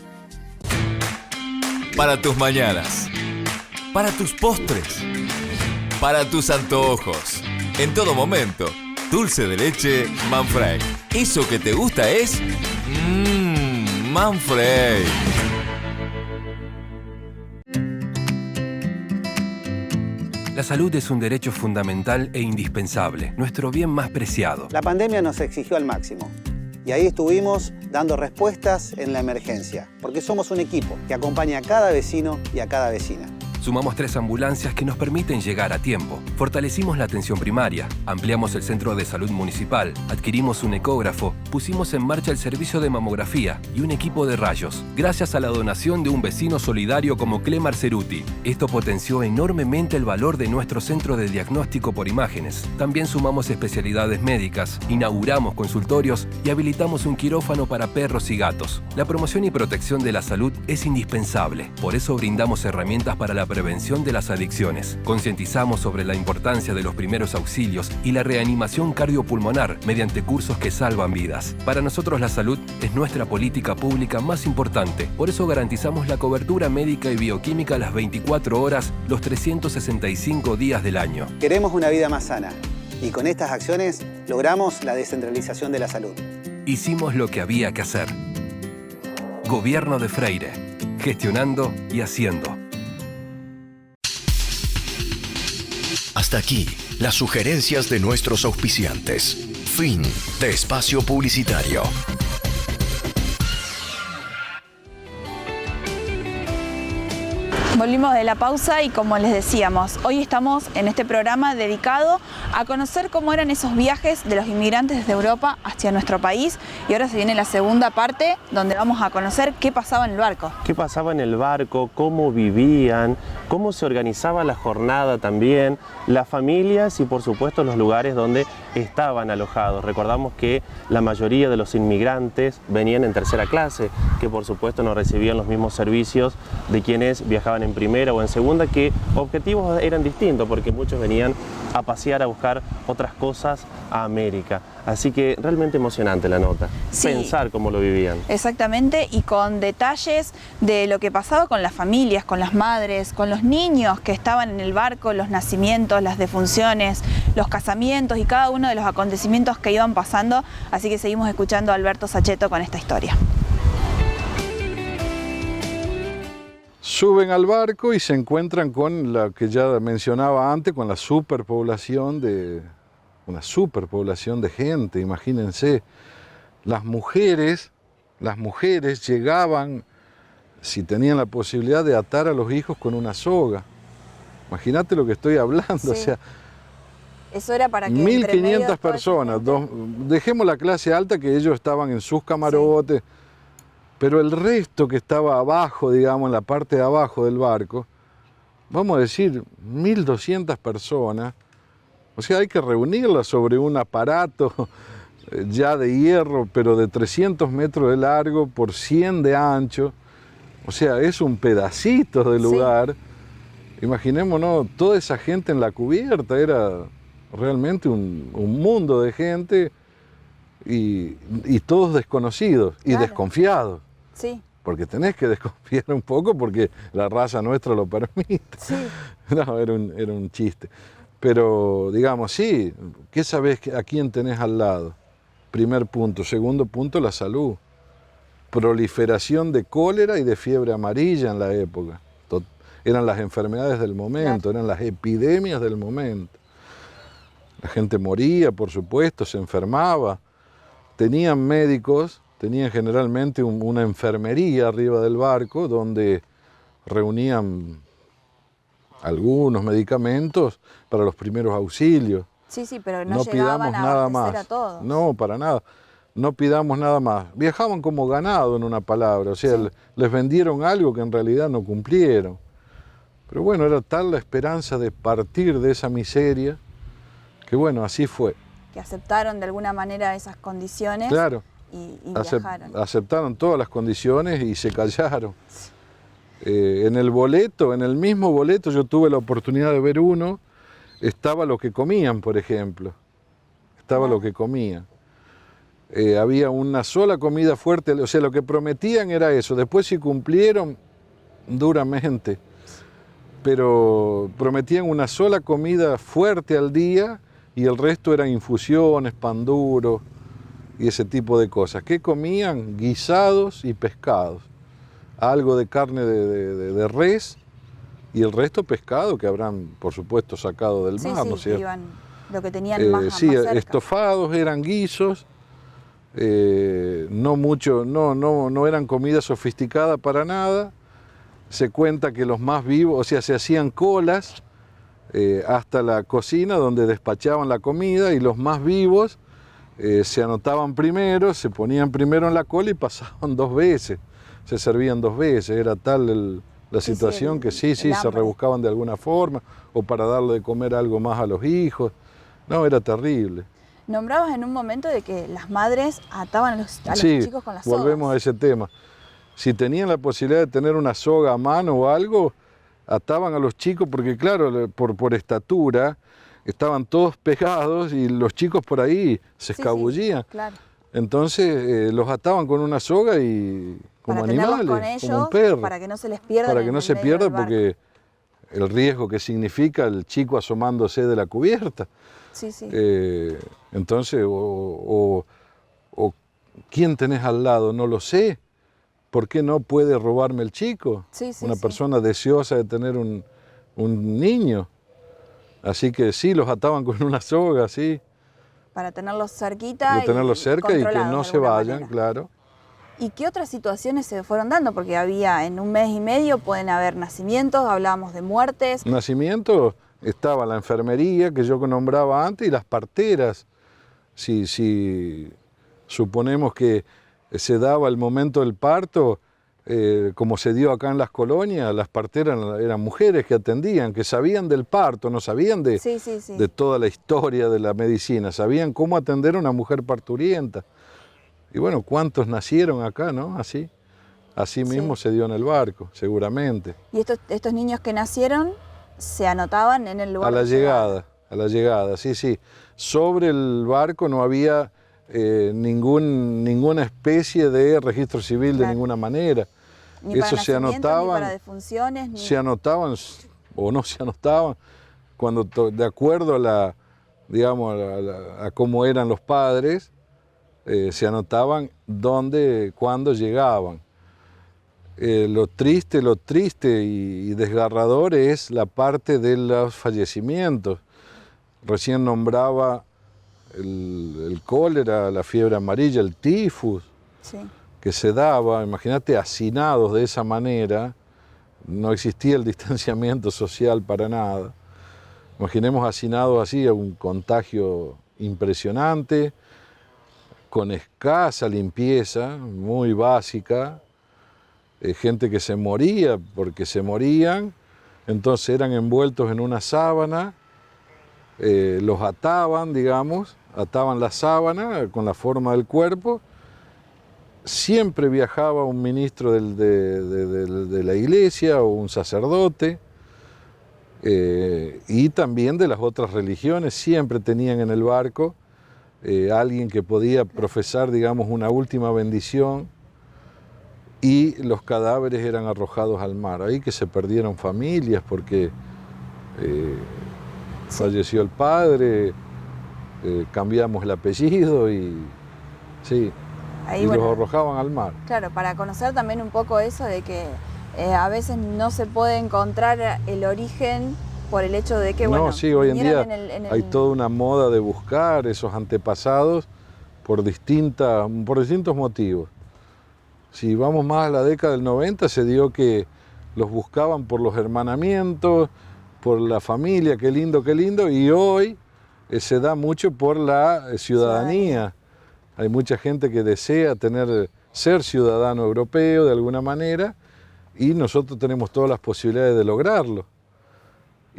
Para tus mañanas, para tus postres, para tus antojos, en todo momento, dulce de leche Manfrey. Eso que te gusta es Manfrey. La salud es un derecho fundamental e indispensable, nuestro bien más preciado. La pandemia nos exigió al máximo y ahí estuvimos dando respuestas en la emergencia, porque somos un equipo que acompaña a cada vecino y a cada vecina. Sumamos 3 ambulancias que nos permiten llegar a tiempo. Fortalecimos la atención primaria, ampliamos el centro de salud municipal, adquirimos un ecógrafo, pusimos en marcha el servicio de mamografía y un equipo de rayos, gracias a la donación de un vecino solidario como Clemar Ceruti. Esto potenció enormemente el valor de nuestro centro de diagnóstico por imágenes. También sumamos especialidades médicas, inauguramos consultorios y habilitamos un quirófano para perros y gatos. La promoción y protección de la salud es indispensable, por eso brindamos herramientas para la prevención de las adicciones. Concientizamos sobre la importancia de los primeros auxilios y la reanimación cardiopulmonar mediante cursos que salvan vidas. Para nosotros la salud es nuestra política pública más importante. Por eso garantizamos la cobertura médica y bioquímica las 24 horas, los 365 días del año. Queremos una vida más sana y con estas acciones logramos la descentralización de la salud. Hicimos lo que había que hacer. Gobierno de Freire. Gestionando y haciendo. Hasta aquí, las sugerencias de nuestros auspiciantes. Fin de espacio publicitario. Volvimos de la pausa y como les decíamos, hoy estamos en este programa dedicado a conocer cómo eran esos viajes de los inmigrantes desde Europa hacia nuestro país y ahora se viene la segunda parte donde vamos a conocer qué pasaba en el barco. ¿Qué pasaba en el barco? ¿Cómo vivían? ¿Cómo se organizaba la jornada también? Las familias y por supuesto los lugares donde estaban alojados. Recordamos que la mayoría de los inmigrantes venían en tercera clase, que por supuesto no recibían los mismos servicios de quienes viajaban en primera o en segunda, que objetivos eran distintos porque muchos venían a pasear, a buscar otras cosas a América. Así que realmente emocionante la nota, sí, pensar cómo lo vivían. Exactamente, y con detalles de lo que pasaba con las familias, con las madres, con los niños que estaban en el barco, los nacimientos, las defunciones, los casamientos y cada uno de los acontecimientos que iban pasando. Así que seguimos escuchando a Alberto Saccheto con esta historia. Suben al barco y se encuentran con la que ya mencionaba antes, con la superpoblación de gente, imagínense. Las mujeres llegaban, si tenían la posibilidad, de atar a los hijos con una soga. Imagínate lo que estoy hablando, sí. O sea, eso era para que 1.500 personas, dejemos la clase alta que ellos estaban en sus camarotes, sí. Pero el resto que estaba abajo, digamos, en la parte de abajo del barco, vamos a decir 1.200 personas, o sea, hay que reunirlas sobre un aparato ya de hierro, pero de 300 metros de largo por 100 de ancho, o sea, es un pedacito de lugar. Sí. Imaginémonos, toda esa gente en la cubierta, era realmente un mundo de gente y todos desconocidos y claro. Desconfiados. Sí. Porque tenés que desconfiar un poco porque la raza nuestra lo permite. Sí. No, era un chiste. Pero, digamos, sí, ¿qué sabés a quién tenés al lado? Primer punto. Segundo punto, la salud. Proliferación de cólera y de fiebre amarilla en la época. Eran las enfermedades del momento, claro. Eran las epidemias del momento. La gente moría, por supuesto, se enfermaba. Tenían médicos, tenían generalmente una enfermería arriba del barco donde reunían algunos medicamentos para los primeros auxilios. Sí, sí, pero no llegaban a abastecer a todos. No, para nada. No pidamos nada más. Viajaban como ganado, en una palabra. O sea, sí. Les vendieron algo que en realidad no cumplieron. Pero bueno, era tal la esperanza de partir de esa miseria que bueno, así fue. Que aceptaron de alguna manera esas condiciones. Claro. y viajaron. Aceptaron todas las condiciones y se callaron. En el mismo boleto yo tuve la oportunidad de ver uno, estaba lo que comían, por ejemplo. Estaba lo que comían. Había una sola comida fuerte, o sea, lo que prometían era eso. Después si cumplieron, duramente. Pero prometían una sola comida fuerte al día y el resto eran infusiones, pan duro y ese tipo de cosas. ¿Qué comían? Guisados y pescados. Algo de carne de res y el resto pescado que habrán, por supuesto, sacado del mar, ¿no es cierto? Iban lo que tenían más cerca. Estofados, eran guisos, no eran comida sofisticada para nada. Se cuenta que los más vivos, o sea, se hacían colas hasta la cocina donde despachaban la comida y los más vivos se anotaban primero, se ponían primero en la cola y pasaban 2 veces. Se servían 2 veces, era tal la situación que se rebuscaban de alguna forma o para darle de comer algo más a los hijos. No, era terrible. Nombrabas en un momento de que las madres ataban a los chicos con las sogas. Volvemos a ese tema. Si tenían la posibilidad de tener una soga a mano o algo, ataban a los chicos porque claro, por estatura, estaban todos pegados y los chicos por ahí se escabullían. Claro. Entonces los ataban con una soga y como para animales, con ellos, como un perro. Para que no se les pierda. Para que no se pierda porque el riesgo que significa el chico asomándose de la cubierta. Entonces, o ¿quién tenés al lado? No lo sé. ¿Por qué no puede robarme el chico? Una persona deseosa de tener un niño. Así que sí, los ataban con una soga, sí. Para tenerlos cerquita. Para tenerlos cerca y que no se vayan, claro. ¿Y qué otras situaciones se fueron dando? Porque había en 1 mes y medio, pueden haber nacimientos, hablábamos de muertes. Nacimientos, estaba la enfermería que yo nombraba antes y las parteras. Si suponemos que se daba el momento del parto, como se dio acá en las colonias, las parteras eran mujeres que atendían, que sabían del parto, no sabían de toda la historia de la medicina, sabían cómo atender a una mujer parturienta. Y bueno, ¿cuántos nacieron acá, no? Así mismo se dio en el barco, seguramente. ¿Y estos niños que nacieron se anotaban en el lugar? A la llegada, sí. Sobre el barco no había ninguna especie de registro civil de ninguna manera. Ni para nacimientos, ni para defunciones. Se anotaban o no se anotaban cuando de acuerdo a a cómo eran los padres, se anotaban dónde, cuándo llegaban. Lo triste y desgarrador es la parte de los fallecimientos. Recién nombraba el cólera, la fiebre amarilla, el tifus, que se daba, imagínate, hacinados de esa manera, no existía el distanciamiento social para nada. Imaginemos hacinados así, un contagio impresionante, con escasa limpieza, muy básica, gente que se moría porque se morían, entonces eran envueltos en una sábana, los ataban, ataban la sábana con la forma del cuerpo. Siempre viajaba un ministro de la iglesia o un sacerdote, y también de las otras religiones, siempre tenían en el barco alguien que podía profesar, una última bendición, y los cadáveres eran arrojados al mar. Ahí que se perdieron familias porque falleció el padre, cambiamos el apellido y los arrojaban al mar. Claro, para conocer también un poco eso de que a veces no se puede encontrar el origen por el hecho de que, hoy en día hay toda una moda de buscar esos antepasados por distintos motivos. Si vamos más a la década del 90, se dio que los buscaban por los hermanamientos, por la familia, qué lindo, y hoy se da mucho por la ciudadanía. Hay mucha gente que desea ser ciudadano europeo de alguna manera y nosotros tenemos todas las posibilidades de lograrlo.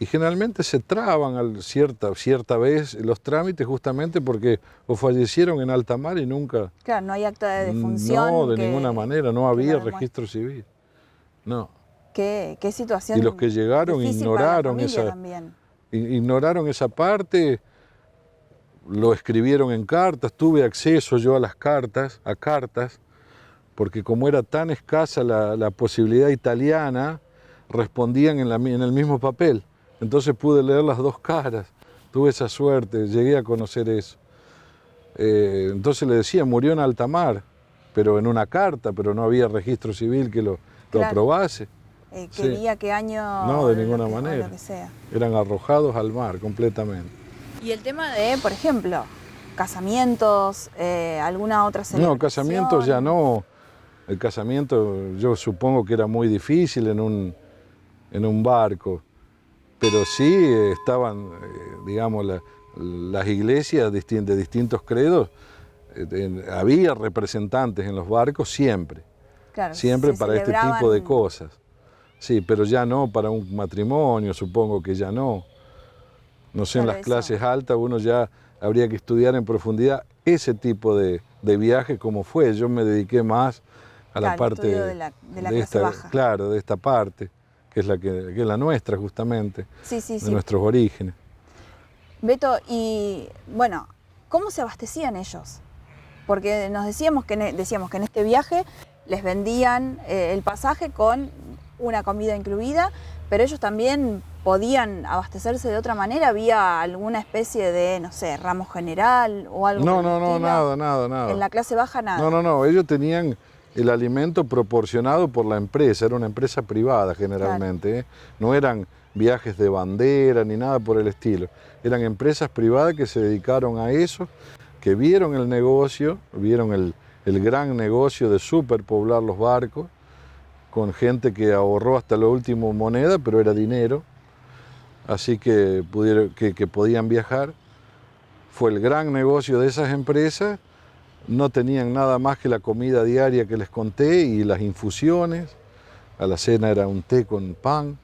Y generalmente se traban cierta vez los trámites justamente porque o fallecieron en alta mar y nunca... Claro, no hay acta de defunción. No, de ninguna manera, no había registro civil. No. ¿Qué situación? Y los que llegaron ignoraron ignoraron esa parte, lo escribieron en cartas, tuve acceso yo a cartas, porque como era tan escasa la posibilidad italiana, respondían en el mismo papel. Entonces pude leer las dos caras, tuve esa suerte, llegué a conocer eso. Entonces le decía, murió en alta mar, pero en una carta, pero no había registro civil que lo aprobase. ¿Qué día, qué año? No, de ninguna manera. Lo que sea. Eran arrojados al mar completamente. Y el tema de, por ejemplo, casamientos, alguna otra celebración. No, casamientos ya no. El casamiento yo supongo que era muy difícil en un barco. Pero sí estaban, digamos, las iglesias de distintos credos, había representantes en los barcos siempre, claro, siempre para este tipo de cosas. Sí, pero ya no para un matrimonio, supongo que ya no. No sé, en las clases altas uno ya habría que estudiar en profundidad ese tipo de viaje como fue. Yo me dediqué más a la parte de la clase baja. Claro, de esta parte. Que es la nuestra justamente, de nuestros orígenes. Beto, y bueno, ¿cómo se abastecían ellos? Porque decíamos que en este viaje les vendían el pasaje con una comida incluida, pero ellos también podían abastecerse de otra manera. ¿Había alguna especie de, no sé, ramo general o algo? No, nada. ¿En la clase baja nada? No, ellos tenían el alimento proporcionado por la empresa, era una empresa privada generalmente, claro. No eran viajes de bandera ni nada por el estilo, eran empresas privadas que se dedicaron a eso, que vieron el negocio, vieron el gran negocio de superpoblar los barcos, con gente que ahorró hasta la última moneda, pero era dinero, así que podían viajar. Fue el gran negocio de esas empresas. No tenían nada más que la comida diaria que les conté y las infusiones. A la cena era un té con pan.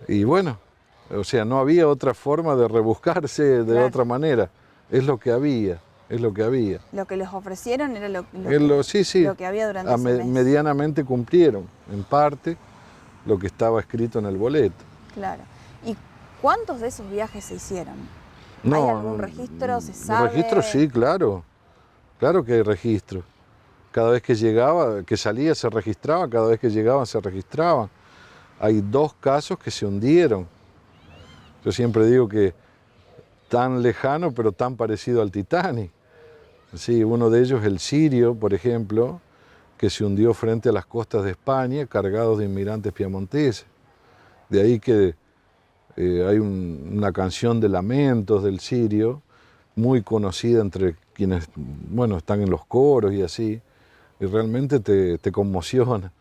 Y bueno, o sea, no había otra forma de rebuscarse de otra manera. Es lo que había, es lo que había. Lo que les ofrecieron era lo que había durante ese mes. Medianamente cumplieron, en parte, lo que estaba escrito en el boleto. Claro. ¿Y cuántos de esos viajes se hicieron? ¿Hay algún registro? ¿Se sabe? Registro sí, claro. Claro que hay registro. Cada vez que llegaba, que salía se registraba, cada vez que llegaban se registraban. Hay 2 casos que se hundieron. Yo siempre digo que tan lejano pero tan parecido al Titanic. Sí, uno de ellos, el Sirio, por ejemplo, que se hundió frente a las costas de España cargados de inmigrantes piamonteses. De ahí que hay una canción de lamentos del Sirio, muy conocida entre quienes, bueno, están en los coros y así, y realmente te conmociona.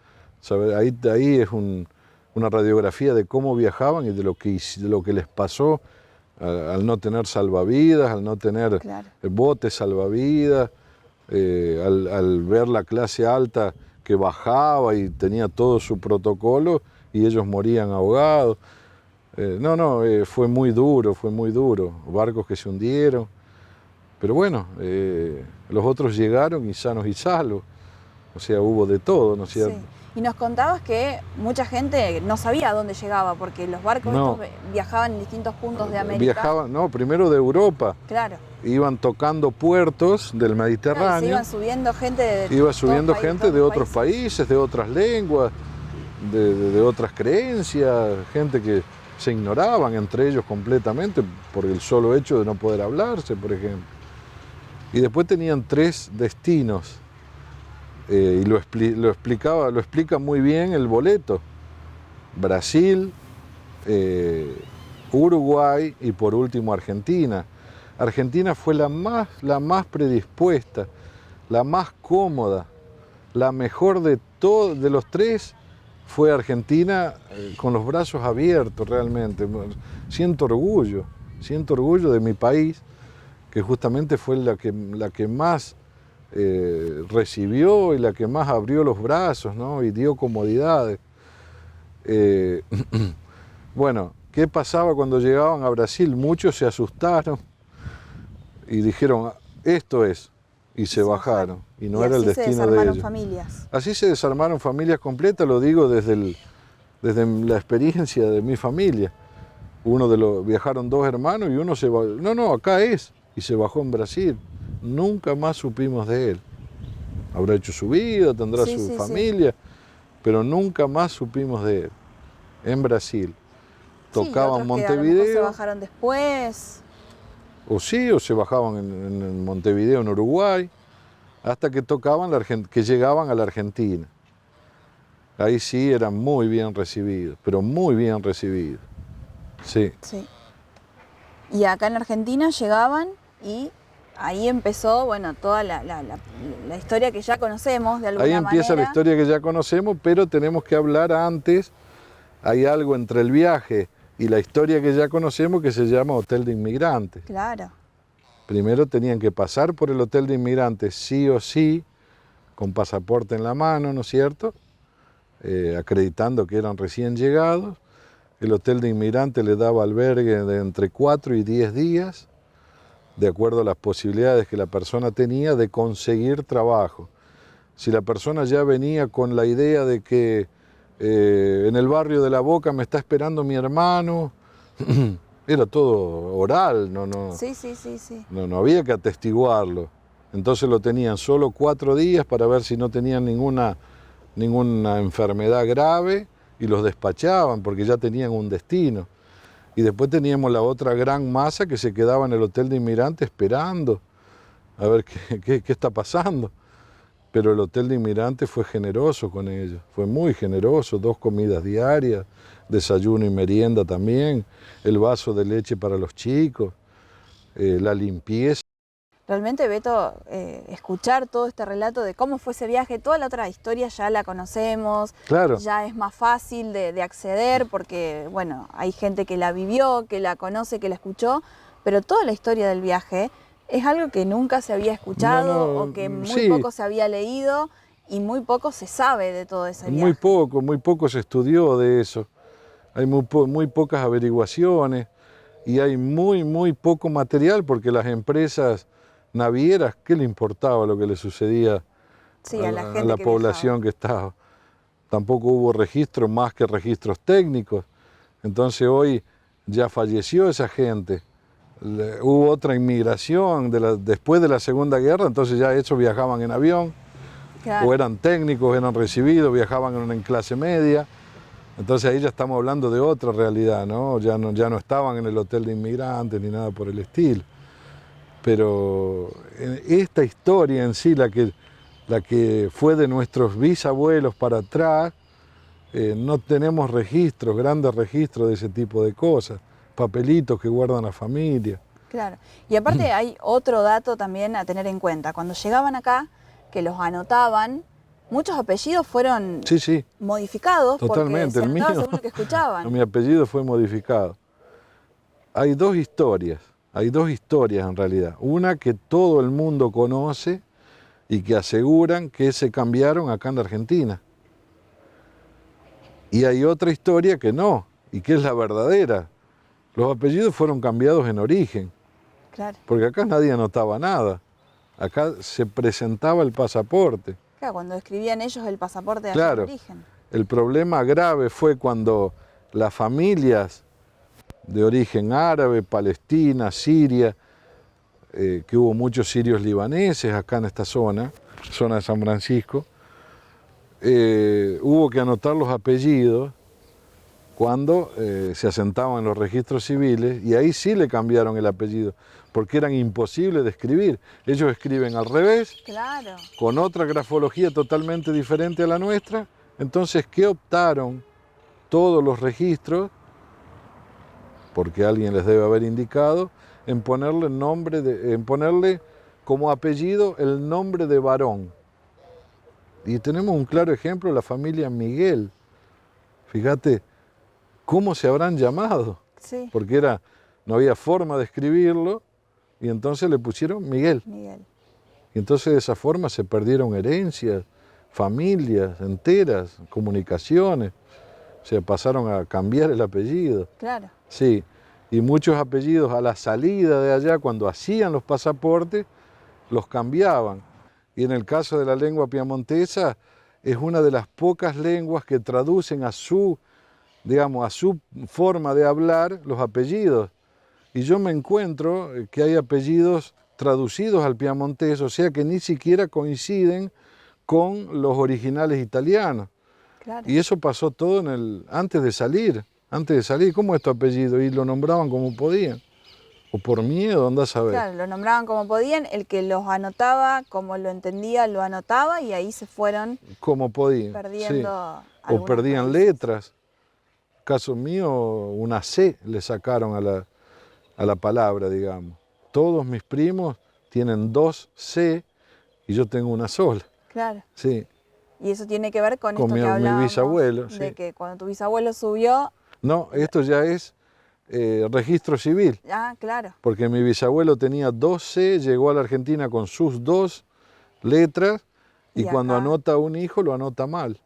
¿Sabes? Ahí es una radiografía de cómo viajaban y de lo que les pasó al no tener salvavidas, al no tener botes salvavidas, al ver la clase alta que bajaba y tenía todo su protocolo y ellos morían ahogados. Fue muy duro, barcos que se hundieron. Pero bueno, los otros llegaron y sanos y salvos, o sea, hubo de todo, ¿no es cierto? Sí. Y nos contabas que mucha gente no sabía a dónde llegaba, porque los barcos estos viajaban en distintos puntos de América. Viajaban, primero de Europa. Claro. Iban tocando puertos del Mediterráneo. Claro, se iban subiendo gente de otros países, de otras lenguas, de otras creencias, gente que se ignoraban entre ellos completamente por el solo hecho de no poder hablarse, por ejemplo. Y después tenían 3 destinos, y lo explica muy bien el boleto: Brasil, Uruguay y por último Argentina. Argentina fue la más predispuesta, la más cómoda, la mejor de los 3 fue Argentina, con los brazos abiertos realmente. Siento orgullo de mi país, que justamente fue la que más recibió y la que más abrió los brazos, ¿no? Y dio comodidades. Bueno, ¿Qué pasaba cuando llegaban a Brasil? Muchos se asustaron y dijeron, esto es, y se bajaron, y no era el destino de ellos. Familias. Así se desarmaron familias completas, lo digo desde la experiencia de mi familia. Viajaron 2 hermanos y uno se bajó, no, acá es, y se bajó en Brasil. Nunca más supimos de él. Habrá hecho su vida, tendrá su familia, pero nunca más supimos de él. En Brasil. Tocaba en Montevideo. Se bajaron después. O se bajaban en Montevideo, en Uruguay, hasta que que llegaban a la Argentina. Ahí sí eran muy bien recibidos, pero muy bien recibidos. Sí. Y acá en Argentina llegaban y ahí empezó, bueno, toda la historia que ya conocemos de alguna manera. Ahí empieza la historia que ya conocemos, pero tenemos que hablar antes. Hay algo entre el viaje y la historia que ya conocemos que se llama Hotel de Inmigrantes. Claro. Primero tenían que pasar por el Hotel de Inmigrantes sí o sí, con pasaporte en la mano, ¿no es cierto? Acreditando que eran recién llegados. El Hotel de Inmigrantes les daba albergue de entre 4 y 10 días, de acuerdo a las posibilidades que la persona tenía de conseguir trabajo. Si la persona ya venía con la idea de que en el barrio de La Boca me está esperando mi hermano, era todo oral, no había que atestiguarlo. Entonces lo tenían solo 4 días para ver si no tenían ninguna enfermedad grave y los despachaban porque ya tenían un destino. Y después teníamos la otra gran masa que se quedaba en el Hotel de Inmigrantes esperando a ver qué está pasando. Pero el Hotel de Inmigrantes fue generoso con ellos, fue muy generoso, 2 comidas diarias, desayuno y merienda también, el vaso de leche para los chicos, la limpieza. Realmente, Beto, escuchar todo este relato de cómo fue ese viaje, toda la otra historia ya la conocemos, claro. Ya es más fácil de acceder porque, bueno, hay gente que la vivió, que la conoce, que la escuchó, pero toda la historia del viaje es algo que nunca se había escuchado o que muy poco se había leído y muy poco se sabe de todo ese viaje. Muy poco se estudió de eso. Hay muy pocas averiguaciones y hay muy poco material porque las empresas navieras, ¿qué le importaba lo que le sucedía a la población que estaba? Tampoco hubo registros más que registros técnicos. Entonces hoy ya falleció esa gente. Hubo otra inmigración después de la Segunda Guerra, entonces ya esos viajaban en avión, claro. O eran técnicos, eran recibidos, viajaban en clase media, entonces ahí ya estamos hablando de otra realidad, ¿no? Ya no estaban en el Hotel de Inmigrantes ni nada por el estilo. Pero esta historia en sí, la que fue de nuestros bisabuelos para atrás, no tenemos grandes registros de ese tipo de cosas. Papelitos que guardan la familia. Claro, y aparte hay otro dato también a tener en cuenta. Cuando llegaban acá, que los anotaban, muchos apellidos fueron modificados. Totalmente, porque se el mío, según lo que escuchaban. Mi apellido fue modificado. Hay dos historias en realidad. Una que todo el mundo conoce y que aseguran que se cambiaron acá en la Argentina. Y hay otra historia que no, y que es la verdadera. Los apellidos fueron cambiados en origen, claro. Porque acá nadie anotaba nada, acá se presentaba el pasaporte. Claro, cuando escribían ellos el pasaporte de claro. origen. El problema grave fue cuando las familias de origen árabe, Palestina, Siria, que hubo muchos sirios libaneses acá en esta zona de San Francisco, hubo que anotar los apellidos cuando se asentaban en los registros civiles y ahí sí le cambiaron el apellido, porque eran imposibles de escribir. Ellos escriben al revés, claro. Con otra grafología totalmente diferente a la nuestra. Entonces, ¿qué optaron todos los registros? Porque alguien les debe haber indicado, en ponerle como apellido el nombre de varón. Y tenemos un claro ejemplo, la familia Miguel. Fíjate, ¿cómo se habrán llamado? Sí. Porque no había forma de escribirlo y entonces le pusieron Miguel. Y entonces de esa forma se perdieron herencias, familias enteras, comunicaciones. O sea, pasaron a cambiar el apellido. Claro. Sí, y muchos apellidos a la salida de allá, cuando hacían los pasaportes, los cambiaban. Y en el caso de la lengua piamontesa, es una de las pocas lenguas que traducen a su, digamos, a su forma de hablar los apellidos. Y yo me encuentro que hay apellidos traducidos al piamontés, o sea que ni siquiera coinciden con los originales italianos. Claro. Y eso pasó todo antes de salir. ¿Cómo es tu apellido? Y lo nombraban como podían. O por miedo, andás a ver. Claro, lo nombraban como podían, el que los anotaba, como lo entendía, lo anotaba y ahí se fueron como podían, perdiendo. Sí. O perdían letras. Caso mío, una C le sacaron a la palabra, digamos. Todos mis primos tienen 2 C y yo tengo una sola. Claro. Sí. Y eso tiene que ver con esto que hablábamos, mi bisabuelo, de que cuando tu bisabuelo subió... No, esto ya es registro civil. Ah, claro. Porque mi bisabuelo tenía 2 C, llegó a la Argentina con sus 2 letras y cuando anota a un hijo lo anota mal.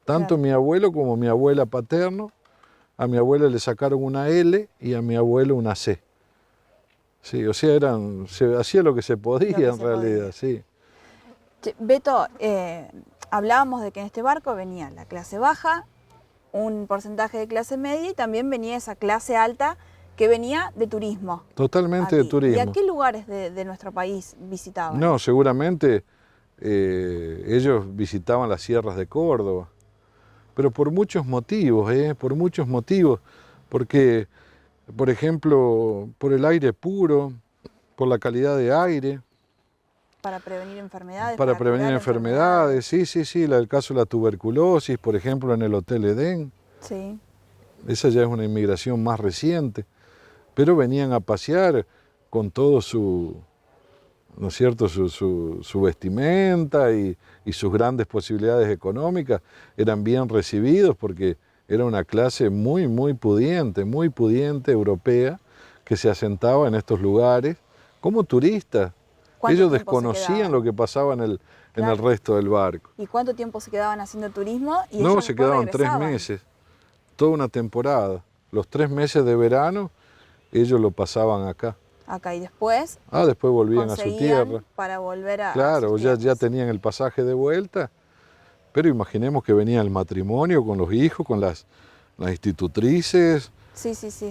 Tanto mi abuelo como mi abuela paterno, a mi abuela le sacaron una L y a mi abuelo una C. Sí, o sea, se hacía lo que se podía en realidad, sí. Beto, hablábamos de que en este barco venía la clase baja, un porcentaje de clase media y también venía esa clase alta que venía de turismo. Totalmente aquí. De turismo. ¿Y a qué lugares de nuestro país visitaban? No, seguramente ellos visitaban las sierras de Córdoba, pero por muchos motivos, porque, por ejemplo, por el aire puro, por la calidad de aire. Para prevenir enfermedades. Para prevenir enfermedades, sí, el caso de la tuberculosis, por ejemplo, en el Hotel Edén. Sí. Esa ya es una inmigración más reciente, pero venían a pasear con todo su, ¿no es cierto?, su vestimenta y sus grandes posibilidades económicas. Eran bien recibidos porque era una clase muy pudiente europea que se asentaba en estos lugares como turistas. Ellos desconocían lo que pasaba en el resto del barco. ¿Y cuánto tiempo se quedaban haciendo turismo? Y no, se quedaban 3 meses, toda una temporada. Los 3 meses de verano, ellos lo pasaban acá. Acá, y después... después volvían a su tierra. Para volver a... Claro, ya tenían el pasaje de vuelta, pero imaginemos que venía el matrimonio con los hijos, con las institutrices,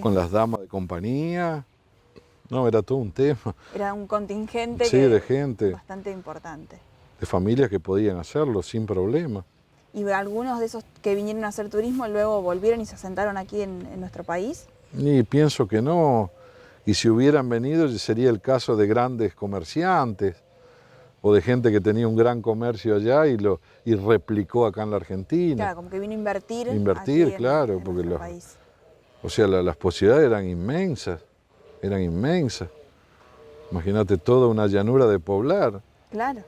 con las damas de compañía. No, era todo un tema. Era un contingente de gente. Bastante importante. De familias que podían hacerlo sin problema. ¿Y algunos de esos que vinieron a hacer turismo luego volvieron y se asentaron aquí en nuestro país? Y pienso que no. Y si hubieran venido sería el caso de grandes comerciantes o de gente que tenía un gran comercio allá y replicó acá en la Argentina. Claro, como que vino a invertir. Invertir, claro, en porque país. O sea, las posibilidades eran inmensas. Imagínate toda una llanura de poblar. Claro.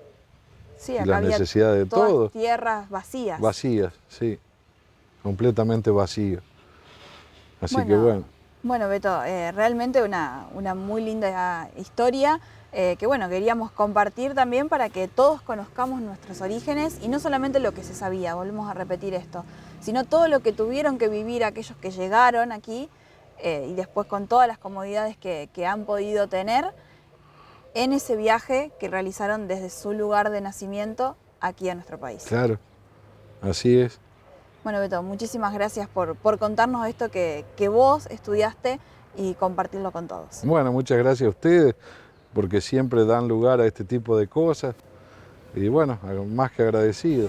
Sí, acá la necesidad de todo. Tierras vacías. Vacías, sí. Completamente vacías. Así que bueno. Bueno, Beto, realmente una muy linda historia que queríamos compartir también para que todos conozcamos nuestros orígenes y no solamente lo que se sabía, volvemos a repetir esto, sino todo lo que tuvieron que vivir aquellos que llegaron aquí y después con todas las comodidades que han podido tener en ese viaje que realizaron desde su lugar de nacimiento aquí a nuestro país. Claro, así es. Bueno, Beto, muchísimas gracias por contarnos esto que vos estudiaste y compartirlo con todos. Bueno, muchas gracias a ustedes porque siempre dan lugar a este tipo de cosas y bueno, más que agradecido.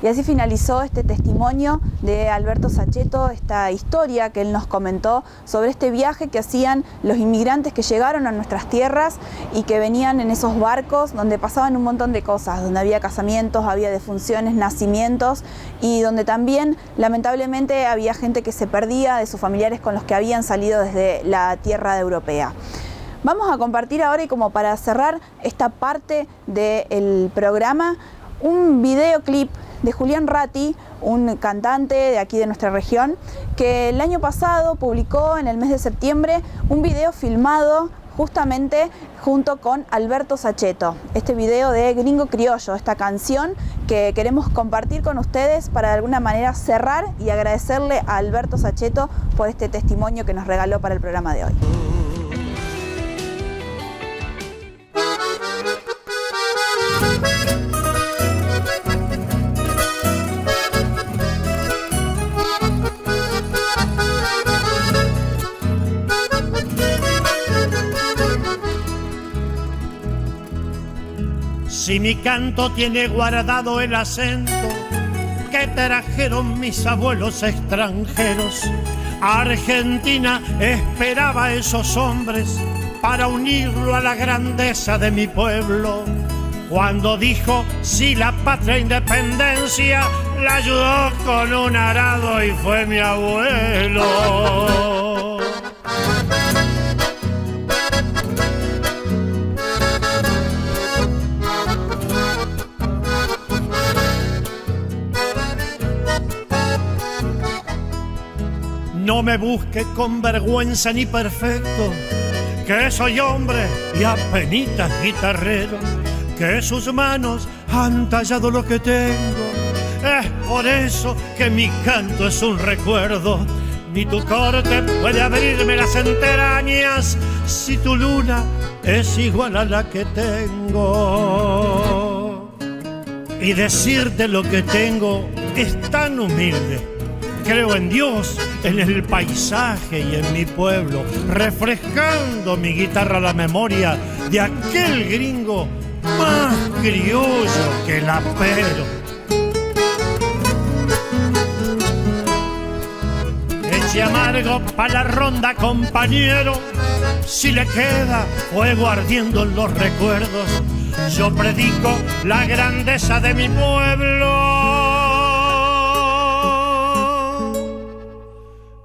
Y así finalizó este testimonio de Alberto Saccheto, esta historia que él nos comentó sobre este viaje que hacían los inmigrantes que llegaron a nuestras tierras y que venían en esos barcos donde pasaban un montón de cosas, donde había casamientos, había defunciones, nacimientos y donde también lamentablemente había gente que se perdía de sus familiares con los que habían salido desde la tierra europea. Vamos a compartir ahora y como para cerrar esta parte del programa, un videoclip de Julián Ratti, un cantante de aquí de nuestra región, que el año pasado publicó en el mes de septiembre un video filmado justamente junto con Alberto Sachetto. Este video de Gringo Criollo, esta canción que queremos compartir con ustedes para de alguna manera cerrar y agradecerle a Alberto Sachetto por este testimonio que nos regaló para el programa de hoy. Si mi canto tiene guardado el acento que trajeron mis abuelos extranjeros, Argentina esperaba a esos hombres para unirlo a la grandeza de mi pueblo. Cuando dijo sí la patria independencia, la ayudó con un arado y fue mi abuelo. No me busque con vergüenza ni perfecto, que soy hombre y apenitas guitarrero, que sus manos han tallado lo que tengo. Es por eso que mi canto es un recuerdo. Ni tu corte puede abrirme las entrañas si tu luna es igual a la que tengo. Y decirte lo que tengo es tan humilde. Creo en Dios, en el paisaje y en mi pueblo, refrescando mi guitarra a la memoria de aquel gringo más criollo que el apero. Eche amargo pa' la ronda, compañero, si le queda fuego ardiendo en los recuerdos, yo predico la grandeza de mi pueblo.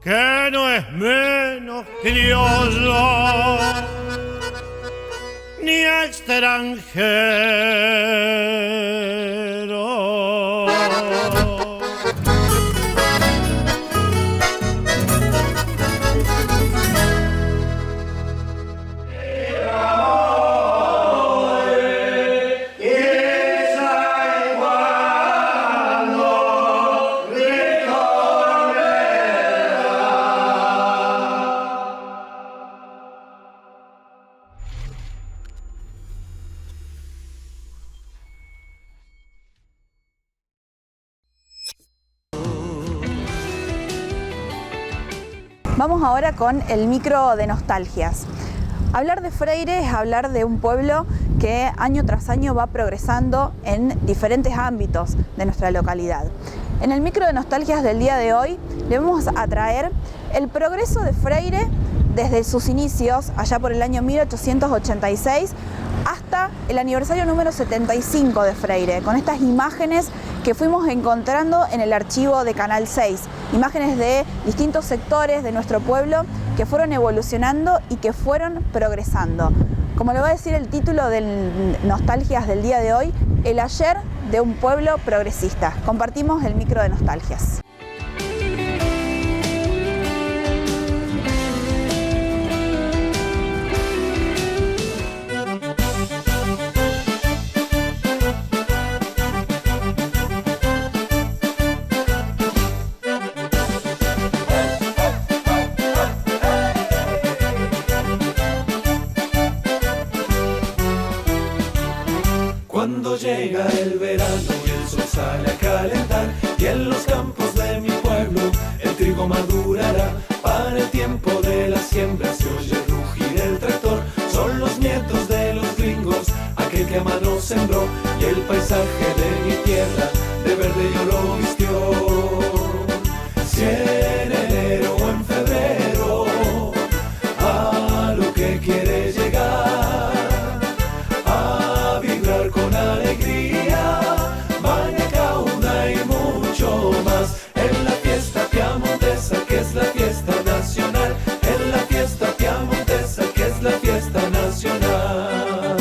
Que no es menos criollo ni extranjero. Vamos ahora con el micro de nostalgias. Hablar de Freire es hablar de un pueblo que año tras año va progresando en diferentes ámbitos de nuestra localidad. En el micro de nostalgias del día de hoy le vamos a traer el progreso de Freire desde sus inicios, allá por el año 1886, hasta el aniversario número 75 de Freire, con estas imágenes que fuimos encontrando en el archivo de Canal 6, imágenes de distintos sectores de nuestro pueblo que fueron evolucionando y que fueron progresando. Como le va a decir el título del Nostalgias del día de hoy, el ayer de un pueblo progresista. Compartimos el micro de nostalgias. Cuando llega el verano y el sol sale a calentar, y en los campos de mi pueblo el trigo madurará. Para el tiempo de la siembra se oye rugir el tractor. Son los nietos de los gringos, aquel que a mano sembró, y el paisaje de mi tierra de verde yo lo vistió. Si en enero o en febrero a lo que quiere llegar, con alegría, baña, cauda y mucho más. En la fiesta piamontesa que es la fiesta nacional, en la fiesta piamontesa que es la fiesta nacional.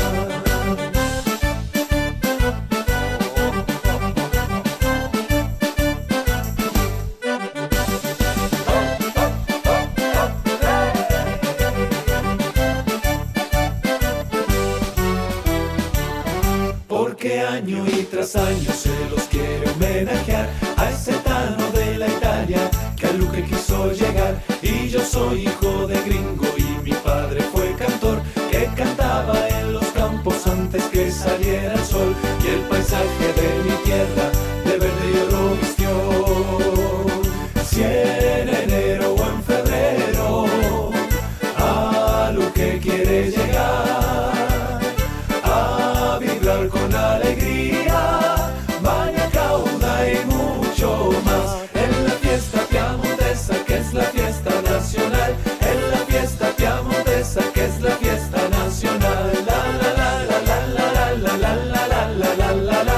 tras año se los quiere homenajear a ese Tano de la Italia que a Luque quiso llegar. Y yo soy hijo de gringo y mi padre fue cantor que cantaba en los campos antes que saliera el sol, y el paisaje de mi tierra de verde y oro vistió. Si en enero o en febrero a Luque quiere llegar a vibrar con alegría, baña, cauda y mucho más en la fiesta piamontesa que es la fiesta nacional, en la fiesta piamontesa que es la fiesta nacional. La la la la la la la la la la la la la.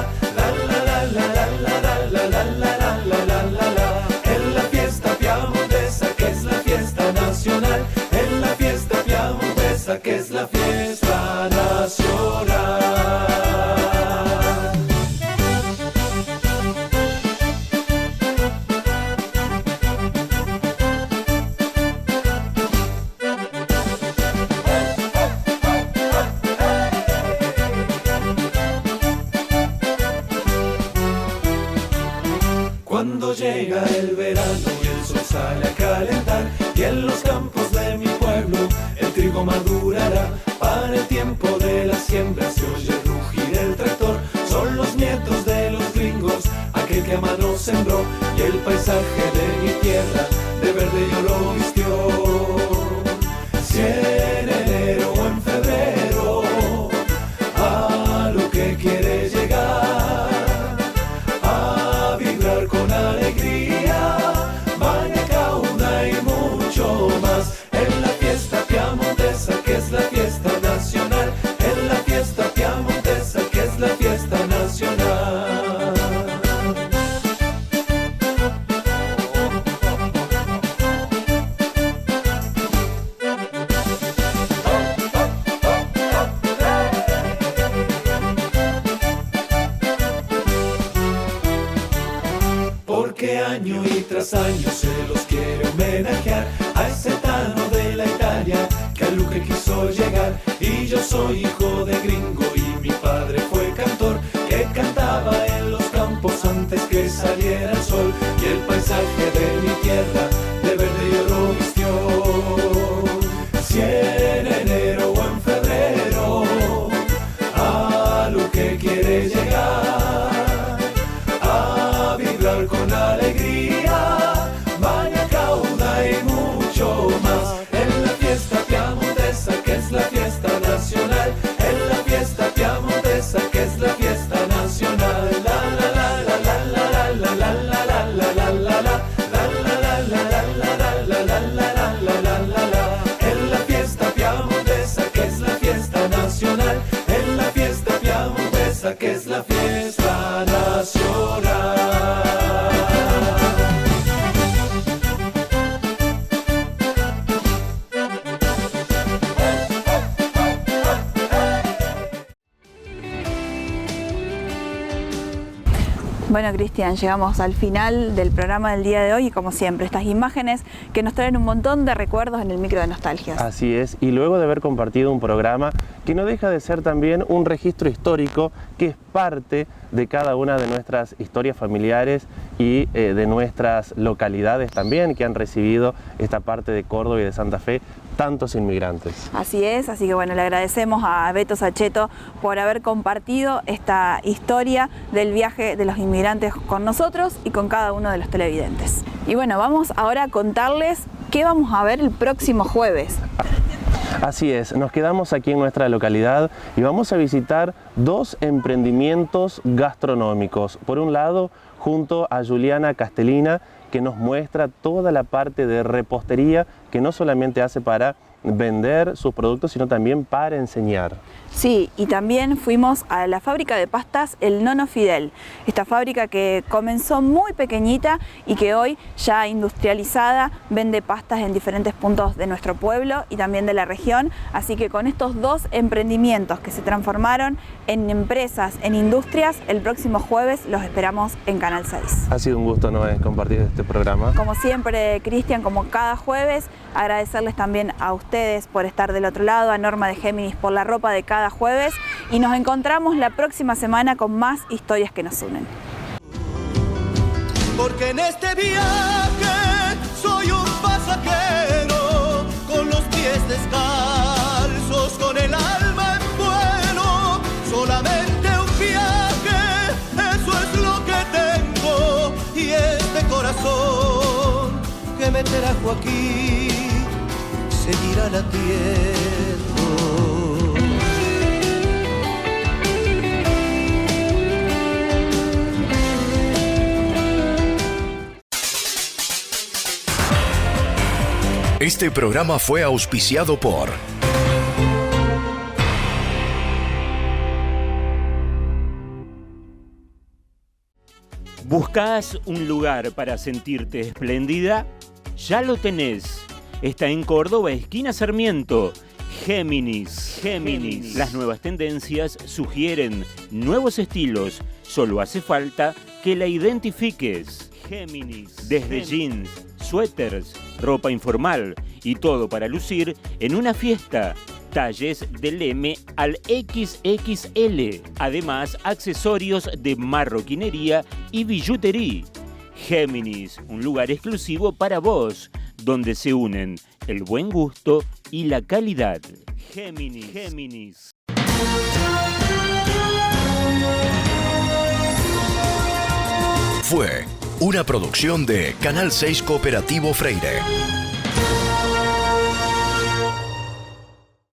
En la fiesta piamontesa que es la fiesta nacional, en la fiesta piamontesa que es la fiesta nacional. Cuando llega el verano y el sol sale a calentar, y en los campos de mi pueblo el trigo madurará, para el tiempo de la siembra se oye rugir el tractor. Son los nietos de los gringos, aquel que a mano sembró, y el paisaje de mi tierra de verde y oro vistió. Si en enero o en febrero a Luque quiere llegar a vibrar con alegría, baña, cauda y mucho más en la fiesta piamontesa que es la fiesta nacional, en la fiesta piamontesa que es la fiesta nacional. Porque año y tras año se los quiere homenajear a ese Tano de la Italia que a Luque quiso llegar. Y yo soy hijo de gringo y mi padre fue cantor que cantaba en los campos antes que saliera el sol, y el paisaje de mi tierra de verde y oro vistió. Si en enero o en febrero a Luque quiere llegar a vibrar con alegría, baña, cauda y mucho más en la fiesta piamontesa que es la fiesta nacional, en la fiesta piamontesa que es la fiesta nacional. La la la la la la la la la la la la la. En la fiesta piamontesa que es la fiesta nacional, en la fiesta piamontesa que es la fiesta nacional. Bueno, Cristian, llegamos al final del programa del día de hoy y como siempre, estas imágenes que nos traen un montón de recuerdos en el micro de nostalgias. Así es, y luego de haber compartido un programa que no deja de ser también un registro histórico que es parte de cada una de nuestras historias familiares y de nuestras localidades también que han recibido esta parte de Córdoba y de Santa Fe tantos inmigrantes. Así es, así que bueno, le agradecemos a Beto Saccheto por haber compartido esta historia del viaje de los inmigrantes con nosotros y con cada uno de los televidentes. Y bueno, vamos ahora a contarles qué vamos a ver el próximo jueves. Así es, nos quedamos aquí en nuestra localidad y vamos a visitar dos emprendimientos gastronómicos. Por un lado, junto a Juliana Castellina, que nos muestra toda la parte de repostería que no solamente hace para vender sus productos, sino también para enseñar. Sí, y también fuimos a la fábrica de pastas El Nono Fidel, esta fábrica que comenzó muy pequeñita y que hoy ya industrializada vende pastas en diferentes puntos de nuestro pueblo y también de la región, así que con estos dos emprendimientos que se transformaron en empresas, en industrias, el próximo jueves los esperamos en Canal 6. Ha sido un gusto, Noé, compartir este programa. Como siempre, Cristian, como cada jueves, agradecerles también a ustedes ustedes por estar del otro lado, a Norma de Géminis por la ropa de cada jueves y nos encontramos la próxima semana con más historias que nos unen. Porque en este viaje soy un pasajero, con los pies descalzos, con el alma en vuelo, solamente un viaje, eso es lo que tengo, y este corazón que me trajo aquí seguirá latiendo. Este programa fue auspiciado por ¿Buscás un lugar para sentirte espléndida? Ya lo tenés. Está en Córdoba, esquina Sarmiento. Géminis. Las nuevas tendencias sugieren nuevos estilos. Solo hace falta que la identifiques. Géminis. Desde jeans, suéteres, ropa informal y todo para lucir en una fiesta. Talles del M al XXL. Además, accesorios de marroquinería y billutería. Géminis, un lugar exclusivo para vos, donde se unen el buen gusto y la calidad. Géminis. Fue una producción de Canal 6 Cooperativo Freire.